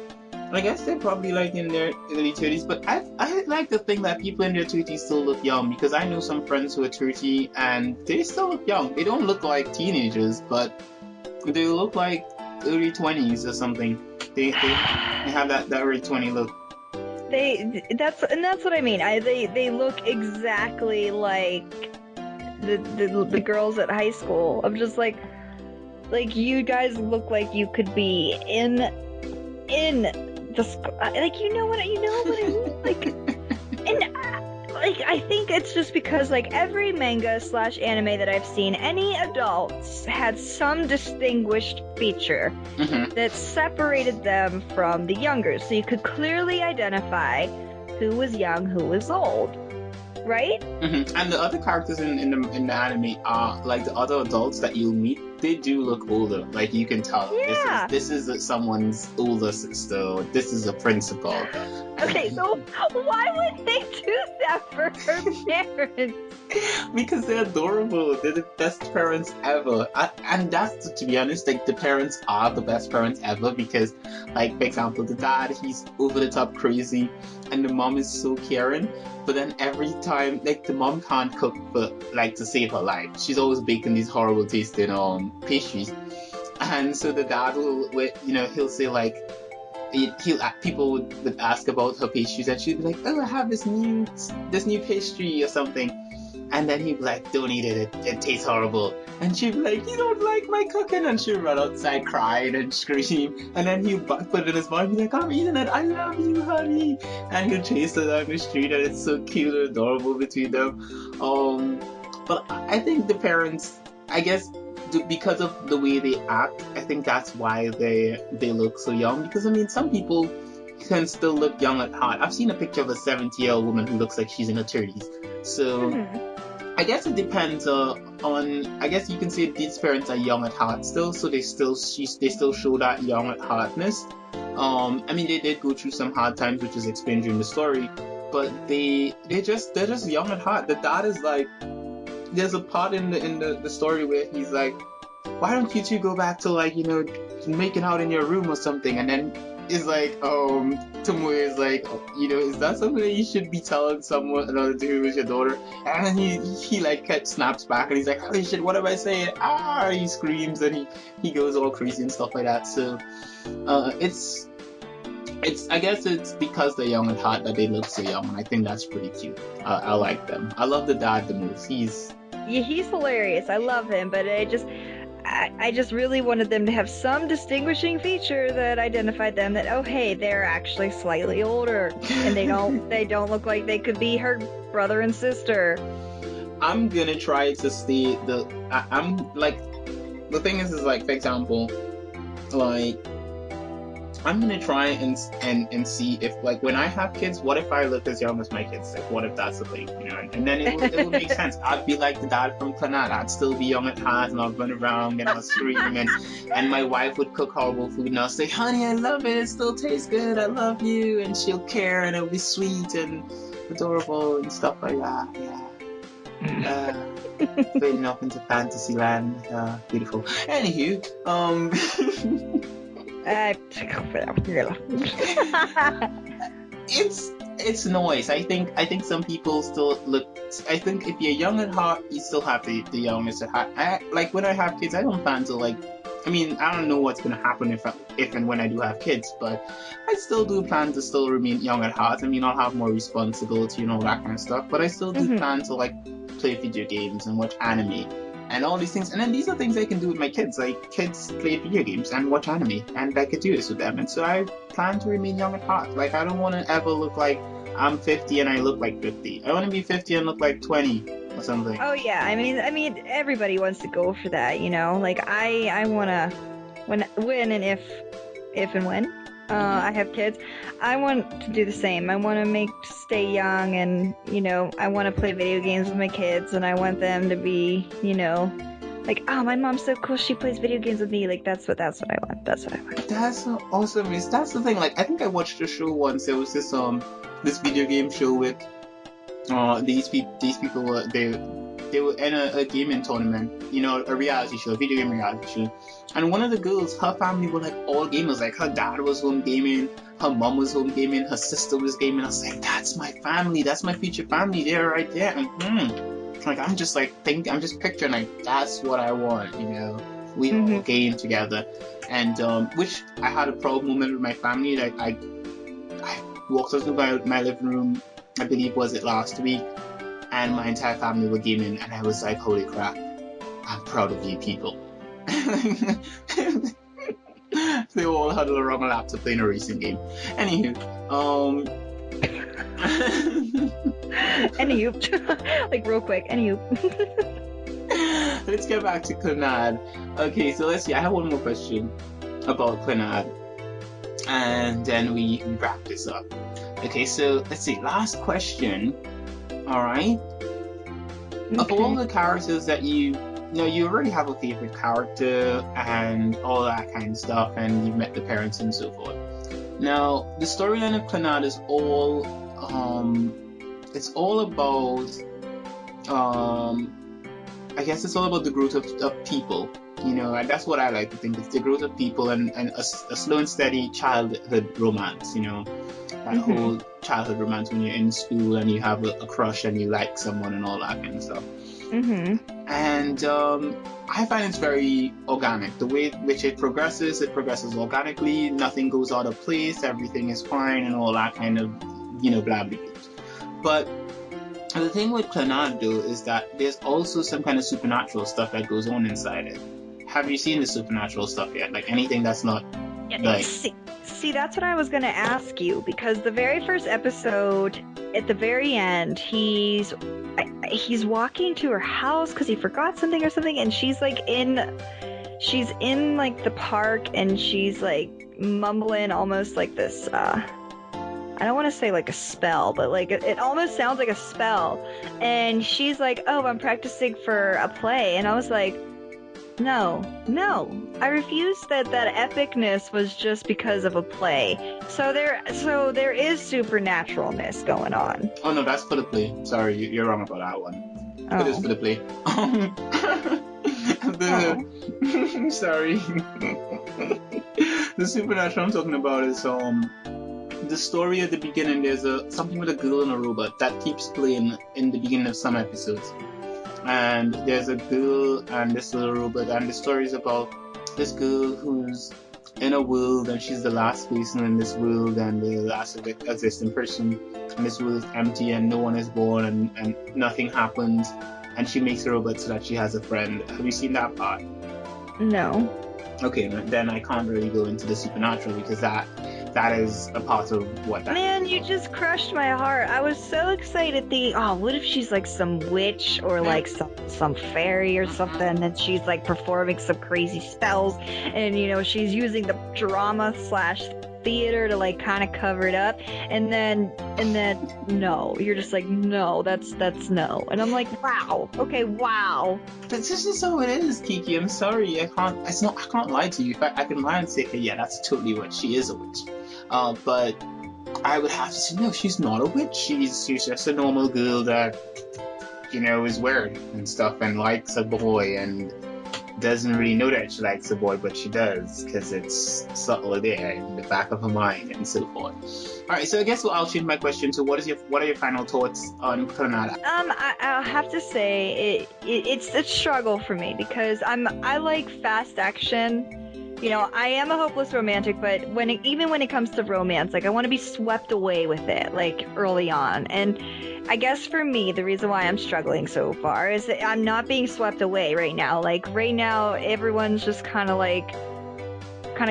I guess they're probably like in their early 30s, but I like to think that people in their 30s still look young, because I know some friends who are 30 and they still look young. They don't look like teenagers, but they look like early 20s or something. They have that early 20 look. That's what I mean. They look exactly like the girls at high school. I'm just like you guys look like you could be in the school. Like, you know what I mean? Like, and like, I think it's just because like every manga / anime that I've seen, any adults had some distinguished feature that separated them from the younger, so you could clearly identify who was young, who was old, right? And the other characters in the anime are like the other adults that you'll meet. They do look older, like you can tell. Yeah. This is someone's older sister. Or this is a principal. Okay, so why would they do that for her parents? Because they're adorable. They're the best parents ever. And that's, to be honest, like, the parents are the best parents ever, because, like, for example, the dad, he's over the top crazy, and the mom is so caring. But then every time, like, the mom can't cook for, like, to save her life. She's always baking these horrible tasting pastries. And so the dad will, you know, he'll say, like, people would ask about her pastries, and she'd be like, oh, I have this new pastry or something. And then he'd be like, don't eat it, it tastes horrible. And she'd be like, you don't like my cooking? And she'd run outside crying and scream. And then he'd put it in his mouth and be like, I'm eating it, I love you, honey. And he'll chase her down the street, and it's so cute and adorable between them. But I think the parents, I guess, because of the way they act, I think that's why they look so young. Because, I mean, some people can still look young at heart. I've seen a picture of a 70-year-old woman who looks like she's in her 30s. So I guess it depends on. I guess you can say these parents are young at heart still, so they still show that young at heartness. I mean, they did go through some hard times, which is explained during the story, but they're just young at heart. The dad is like, there's a part in the story where he's like, why don't you two go back to, like, you know, making out in your room or something? And then is like, Tomoe is like, you know, is that something that you should be telling someone, another dude who is your daughter? And then he like snaps back and he's like, holy shit, what am I saying? He screams and he goes all crazy and stuff like that. So it's I guess it's because they're young at heart that they look so young, and I think that's pretty cute. I like them. I love the dad the most. He's hilarious. I love him, but I just really wanted them to have some distinguishing feature that identified them, that, oh hey, they're actually slightly older, and they don't look like they could be her brother and sister. I'm gonna try to stay I'm like, the thing is like, for example, like, I'm gonna try and see if, like, when I have kids, what if I look as young as my kids? Like, what if that's the thing, you know? And then it will make sense. I'd be like the dad from Clannad. I'd still be young at heart, and I'll run around and I'll scream, and my wife would cook horrible food, and I'll say, honey, I love it. It still tastes good. I love you, and she'll care, and it'll be sweet and adorable and stuff like that. Yeah. Fading off into fantasy land. Beautiful. Anywho, it's noise. I think some people still look. I think if you're young at heart, you still have the youngness at heart. Like when I have kids, I don't plan to like. I mean, I don't know what's gonna happen if and when I do have kids, but I still do plan to still remain young at heart. I mean, I'll have more responsibility and all that kind of stuff, but I still do plan to like play video games and watch anime and all these things. And then these are things I can do with my kids. Like kids play video games and watch anime, and I could do this with them. And so I plan to remain young at heart. Like I don't want to ever look like I'm 50 and I look like 50. I want to be 50 and look like 20 or something. Oh yeah, I mean, everybody wants to go for that, you know. Like I wanna, when and if and when I have kids, I want to do the same. I want to stay young, and you know, I want to play video games with my kids, and I want them to be, you know, like, oh, my mom's so cool. She plays video games with me. Like that's what I want. That's what I want. That's so awesome. That's the thing. Like I think I watched a show once. There was this video game show with these people were they were in a gaming tournament, you know, a reality show, a video game reality show. And one of the girls, her family were like all gamers. Like her dad was home gaming, her mom was home gaming, her sister was gaming. I was like, that's my family, that's my future family. They're right there. And like I'm just picturing like that's what I want, you know. We all game together, and which I had a proud moment with my family. Like I walked out to my living room, I believe was it last week, and my entire family were gaming, and I was like, holy crap, I'm proud of you people. They were all huddled around my laptop playing a racing game. Anywho, like real quick, let's get back to Clannad. Okay, so let's see, I have one more question about Clannad, and then we wrap this up. Okay, so let's see, last question. Alright. Okay. Of all the characters that you already have a favorite character and all that kind of stuff, and you've met the parents and so forth. Now, the storyline of Clannad is all it's all about I guess it's all about the growth of people, you know, and that's what I like to think. It's the growth of people and a slow and steady childhood romance, you know, that whole childhood romance when you're in school and you have a crush and you like someone and all that kind of stuff. And I find it's very organic. The way in which it progresses organically. Nothing goes out of place. Everything is fine and all that kind of, you know, blah blah blah. But the thing with Clannad though is that there's also some kind of supernatural stuff that goes on inside it. Have you seen the supernatural stuff yet? Like anything that's not like... See, that's what I was going to ask you, because the very first episode, at the very end, he's walking to her house because he forgot something or something, and she's in like the park, and she's like mumbling almost like this, I don't want to say like a spell, but like it almost sounds like a spell. And she's like, oh, I'm practicing for a play. And I was like, no. I refuse that epicness was just because of a play. So there is supernaturalness going on. Oh no, that's for the play. Sorry, you're wrong about that one. It is for the play. Sorry. The supernatural I'm talking about is the story at the beginning. There's something with a girl and a robot that keeps playing in the beginning of some episodes. And there's a girl and this little robot, and the story is about this girl who's in a world, and she's the last person in this world and the last existing person, and this world is empty and no one is born and nothing happens, and she makes a robot so that she has a friend. Have you seen that part? No. Okay, then I can't really go into the supernatural because that is a part of what that Man, is. You just crushed my heart. I was so excited thinking, oh, what if she's like some witch or like some fairy or something, and she's like performing some crazy spells, and you know, she's using the drama / theater to like kind of cover it up, and then no, you're just like, no, that's no. And I'm like, wow, okay, wow. But this is how it is, Kiki. I'm sorry, I can't lie to you. In fact, I can lie and say, hey, yeah, that's totally what she is, a witch. But I would have to say, no, she's not a witch. She's just a normal girl that, you know, is weird and stuff and likes a boy and doesn't really know that she likes the boy, but she does because it's subtly there in the back of her mind and so forth. All right, so I guess I'll change my question to what are your final thoughts on Canada? I'll have to say it's a struggle for me because I like fast action. You know, I am a hopeless romantic, but even when it comes to romance, like I want to be swept away with it, like early on. And I guess for me, the reason why I'm struggling so far is that I'm not being swept away right now. Like right now, everyone's just kind of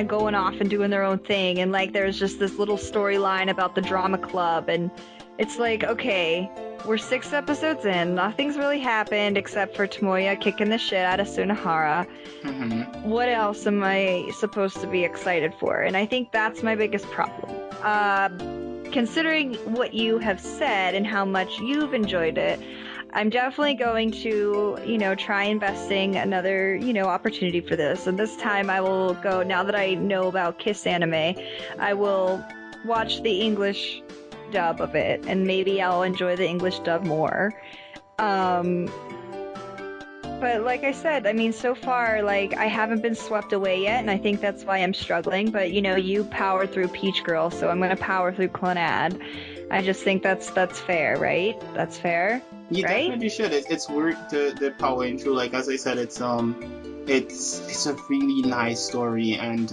going off and doing their own thing. And like there's just this little storyline about the drama club, and it's like, okay, we're 6 episodes in, nothing's really happened except for Tomoya kicking the shit out of Sunahara. Mm-hmm. What else am I supposed to be excited for? And I think that's my biggest problem. Considering what you have said and how much you've enjoyed it, I'm definitely going to, try investing another, opportunity for this. And this time I will go, now that I know about Kiss Anime, I will watch the English dub of it, and maybe I'll enjoy the English dub more. But like I said, I mean, so far, like, I haven't been swept away yet, and I think that's why I'm struggling. But, you powered through Peach Girl, so I'm going to power through Clannad. I just think that's fair, right? That's fair, you right? Definitely should. It's weird the powering through. Like, as I said, it's a really nice story, and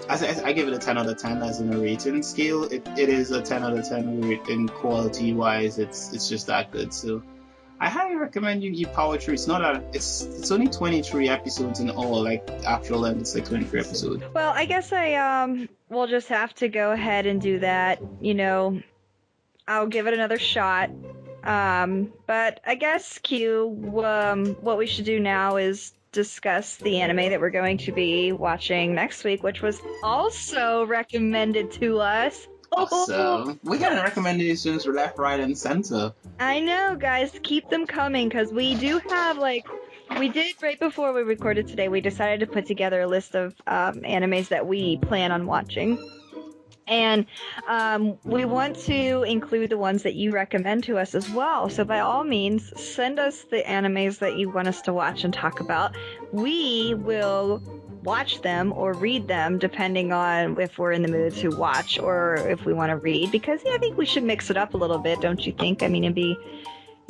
I give it a 10 out of 10 as in a rating scale. It is a 10 out of 10 in quality wise. It's just that good. So I highly recommend you power through. It's it's only 23 episodes in all. Like actual length, it's like 23 episodes. Well, I guess I will just have to go ahead and do that. I'll give it another shot. But I guess what we should do now is discuss the anime that we're going to be watching next week, which was also recommended to us. Awesome. We got recommendations for left, right, and center. I know, guys. Keep them coming, because we do have, we did right before we recorded today, we decided to put together a list of animes that we plan on watching. And we want to include the ones that you recommend to us as well. So by all means, send us the animes that you want us to watch and talk about. We will watch them or read them depending on if we're in the mood to watch or if we want to read. Because I think we should mix it up a little bit, don't you think? I mean, it'd be...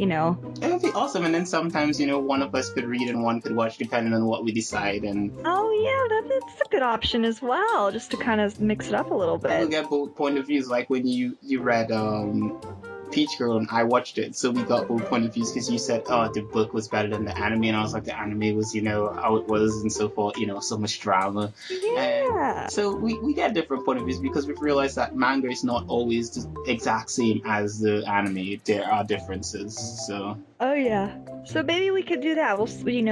It would be awesome, and then sometimes, one of us could read and one could watch, depending on what we decide. And oh yeah, that's a good option as well, just to kind of mix it up a little bit. We'll get both point of views, like when you read Peach Girl and I watched it, so we got both point of views, because you said, oh, the book was better than the anime, and I was like, the anime was, how it was and so forth, so much drama. Yeah. And so we get different point of views, because we've realized that manga is not always the exact same as the anime. There are differences, so. Oh yeah. So maybe we could do that. We'll switch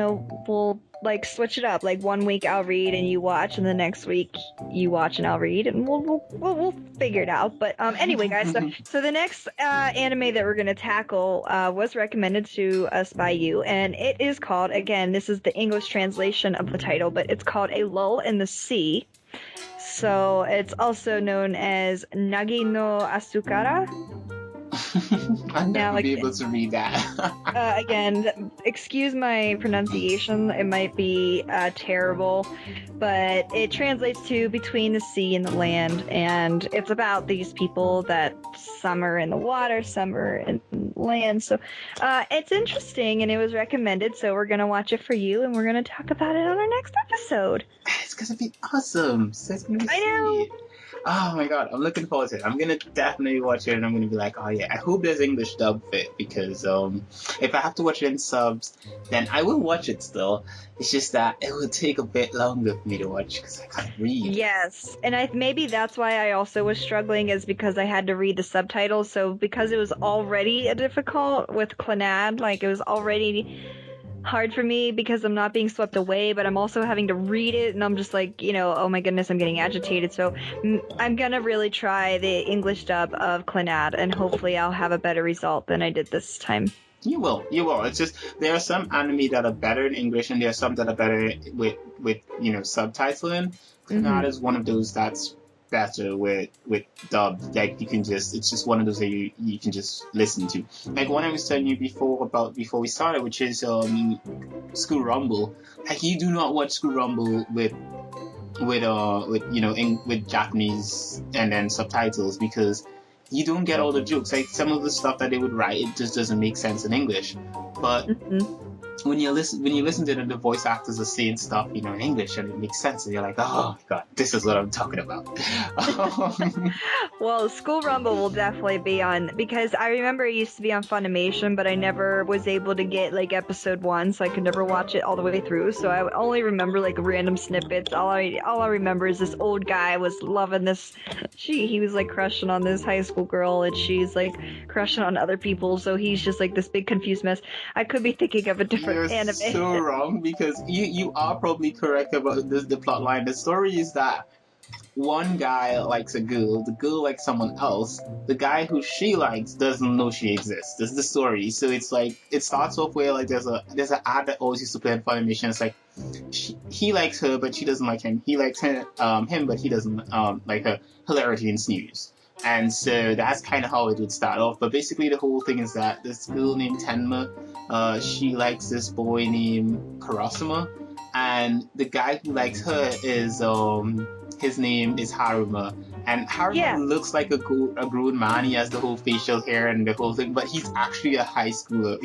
it up. Like 1 week I'll read and you watch, and the next week you watch and I'll read, and we'll figure it out. But anyway, guys. So the next anime that we're gonna tackle was recommended to us by you, and it is called, again, this is the English translation of the title, but it's called A Lull in the Sea. So it's also known as Nagi no Asukara. I'll never be able to read that. Again, excuse my pronunciation. It might be terrible, but it translates to Between the Sea and the Land, and it's about these people that some are in the water, some are in land. So it's interesting, and it was recommended, so we're going to watch it for you, and we're going to talk about it on our next episode. It's going to be awesome. So it's going to be I know. sweet. Oh my god, I'm looking forward to it. I'm gonna definitely watch it, and I'm gonna be like, oh yeah, I hope there's English dub fit, because if I have to watch it in subs, then I will watch it still. It's just that it will take a bit longer for me to watch, because I can't read. Yes, and maybe that's why I also was struggling, is because I had to read the subtitles. So because it was already difficult with Clannad, like it was already hard for me because I'm not being swept away, but I'm also having to read it, and I'm just like, oh my goodness, I'm getting agitated. So I'm gonna really try the English dub of Clannad, and hopefully I'll have a better result than I did this time. You will. It's just, there are some anime that are better in English, and there are some that are better with subtitling. Clannad is one of those that's better with dubbed. Like you can just, it's just one of those that you can just listen to. Like one I was telling you before we started, which is School Rumble. Like you do not watch School Rumble with with Japanese and then subtitles, because you don't get all the jokes. Like some of the stuff that they would write, it just doesn't make sense in English. But when you listen to them, the voice actors are saying stuff, in English, and it makes sense, and you're like, oh my god, this is what I'm talking about. Well, School Rumble will definitely be on, because I remember it used to be on Funimation, but I never was able to get like episode 1, so I could never watch it all the way through. So I only remember like random snippets. All I remember is this old guy was loving this. He was like crushing on this high school girl, and she's like crushing on other people. So he's just like this big confused mess. I could be thinking of a different anime. You're so wrong, because you are probably correct about the plot line. The story is that one guy likes a girl, the girl likes someone else, the guy who she likes doesn't know she exists. That's the story. So it's like, it starts off where like there's an ad that always used to play on Funimation. It's like he likes her but she doesn't like him. He likes him but he doesn't like her. Hilarity ensues. And so that's kind of how it would start off. But basically the whole thing is that this girl named Tenma, she likes this boy named Kurosama, and the guy who likes her is his name is Haruma. And Haruma looks like a grown man. He has the whole facial hair and the whole thing, but he's actually a high schooler.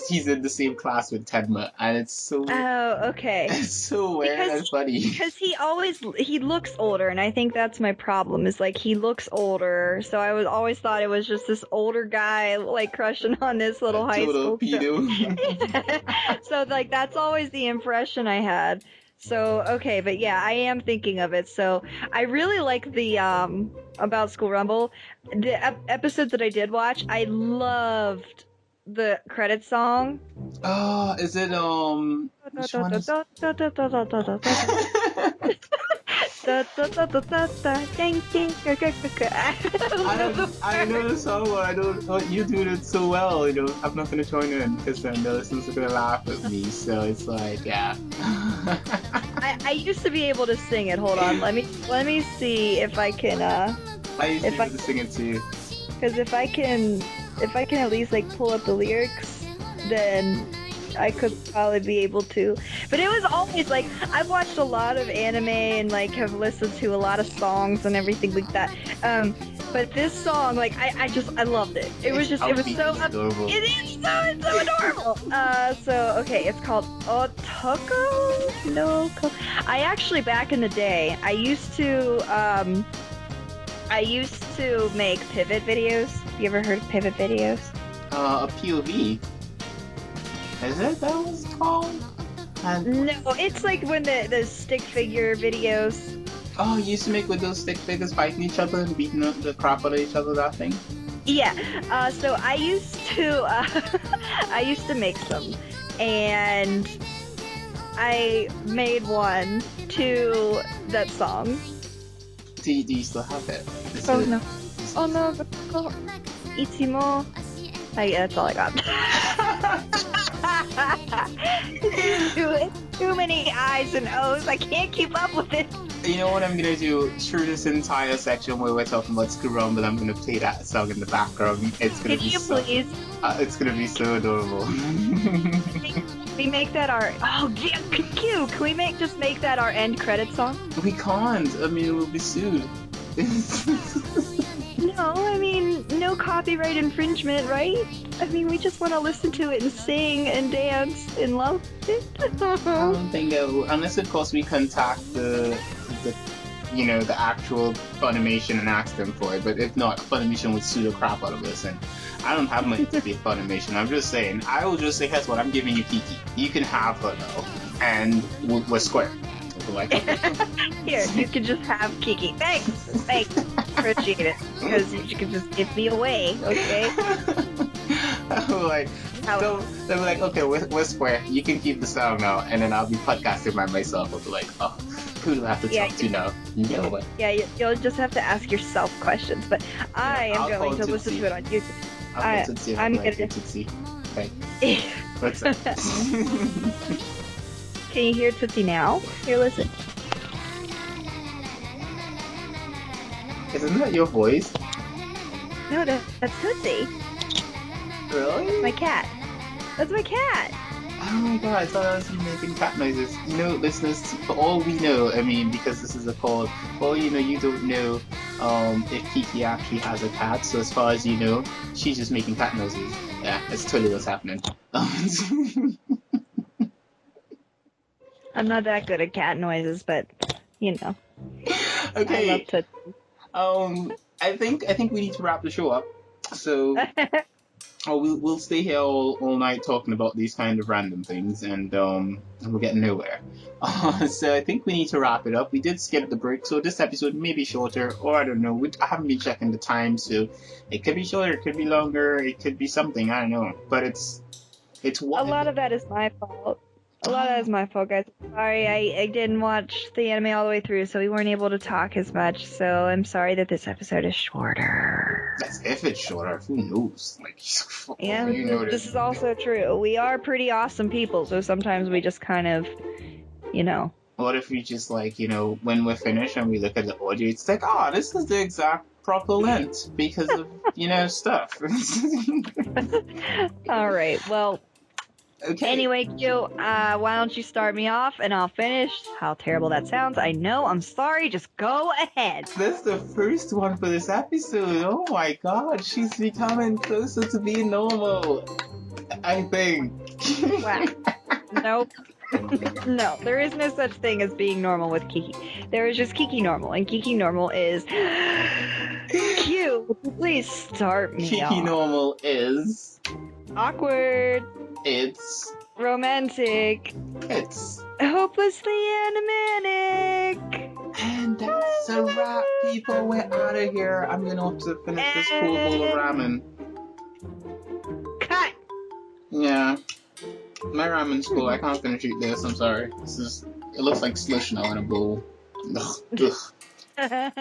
He's in the same class with Tenma, and it's so... Oh, okay. It's so weird and funny. Because he looks older, and I think that's my problem, is like he looks older, so I always thought it was just this older guy like crushing on this little high school pedo. So like that's always the impression I had. So, okay, but yeah, I am thinking of it. So, I really like the, about School Rumble. The episodes that I did watch, I loved the credit song. Oh, is it, which one is... I know the song, but I don't. You do it so well. I'm not gonna join in because then the listeners are gonna laugh at me. So it's like, yeah. I used to be able to sing it. Hold on, let me see if I can. I used to be able to sing it too. Because if I can at least like pull up the lyrics, then I could probably be able to. But it was always like, I've watched a lot of anime and like have listened to a lot of songs and everything like that. But this song, like, I loved it. It was so adorable. It's so adorable. So okay, it's called Otoko no Ko. I actually, back in the day, I used to make pivot videos. You ever heard of pivot videos? A POV. Is it that was called? No, it's like when the stick figure videos. Oh, you used to make with those stick figures fighting each other and beating the crap out of each other, that thing? Yeah. So I used to make some, and I made one to that song. Do you still have it? No. Oh no, Ichimo. That's all I got. Too many I's and O's. I can't keep up with it. You know what I'm gonna do? Through this entire section where we're talking about School Rumble, I'm gonna play that song in the background. It's gonna be so... please? It's gonna be so adorable. We make that our... Oh, yeah, cute! Can we just make that our end credit song? We can't. I mean, we'll be sued. No, I mean, no copyright infringement, right? I mean, we just want to listen to it and sing and dance and love it. I don't think it will, unless of course we contact the actual Funimation and ask them for it. But if not, Funimation would sue the crap out of us, and I don't have money to pay Funimation. I'm just saying, I will just say, guess what? I'm giving you Kiki. You can have her though, and we're square. Like, here, you can just have Kiki. Thanks. Appreciate it, because you can just give me away, okay? Like, so they'll be like, okay, we're square. You can keep the song now, and then I'll be podcasting by myself. I'll be like, oh, who do I have to talk to now? You know what? Yeah, you'll just have to ask yourself questions, but I am going to listen to it on YouTube. I'm gonna Tootsie. Okay. What's up? Can you hear Tootsie now? Here, listen. Isn't that your voice? No, that's Tootsie. Really? My cat. That's my cat. Oh my god, I thought I was making cat noises. You know, listeners, for all we know, I mean, because this is a call, for all you know, you don't know if Kiki actually has a cat, so as far as you know, she's just making cat noises. Yeah, that's totally what's happening. I'm not that good at cat noises, but, you know. Okay. I love Tootsie. I think we need to wrap the show up. So we'll stay here all night talking about these kind of random things, and we're getting nowhere. So I think we need to wrap it up. We did skip the break, so this episode may be shorter, or I don't know. I haven't been checking the time, so it could be shorter, it could be longer, it could be something. I don't know, but it's what A lot of that is my fault. A lot of that is my fault, guys. Sorry, I didn't watch the anime all the way through, so we weren't able to talk as much. So I'm sorry that this episode is shorter. That's if it's shorter. Who knows? Like, Yeah, you know this is also true. We are pretty awesome people, so sometimes we just kind of, you know. What if we just, like, you know, when we're finished and we look at the audio, it's like, oh, this is the exact proper length because of, you know, stuff. All right, well. Okay. Anyway, Q, why don't you start me off and I'll finish? How terrible that sounds. I know, I'm sorry, just go ahead. That's the first one for this episode. Oh my god, she's becoming closer to being normal, I think. Wow. Nope. No, there is no such thing as being normal with Kiki. There is just Kiki normal, and Kiki normal is... Q, would you please start me off? Kiki normal is... Awkward. It's... Romantic. It's... Hopelessly animanic. And that's a wrap, people. We're out of here. I'm gonna have to finish this cool bowl of ramen. Cut! Yeah. My ramen's cool. I can't finish eating this. I'm sorry. It looks like slush now in a bowl. Ugh. Ugh.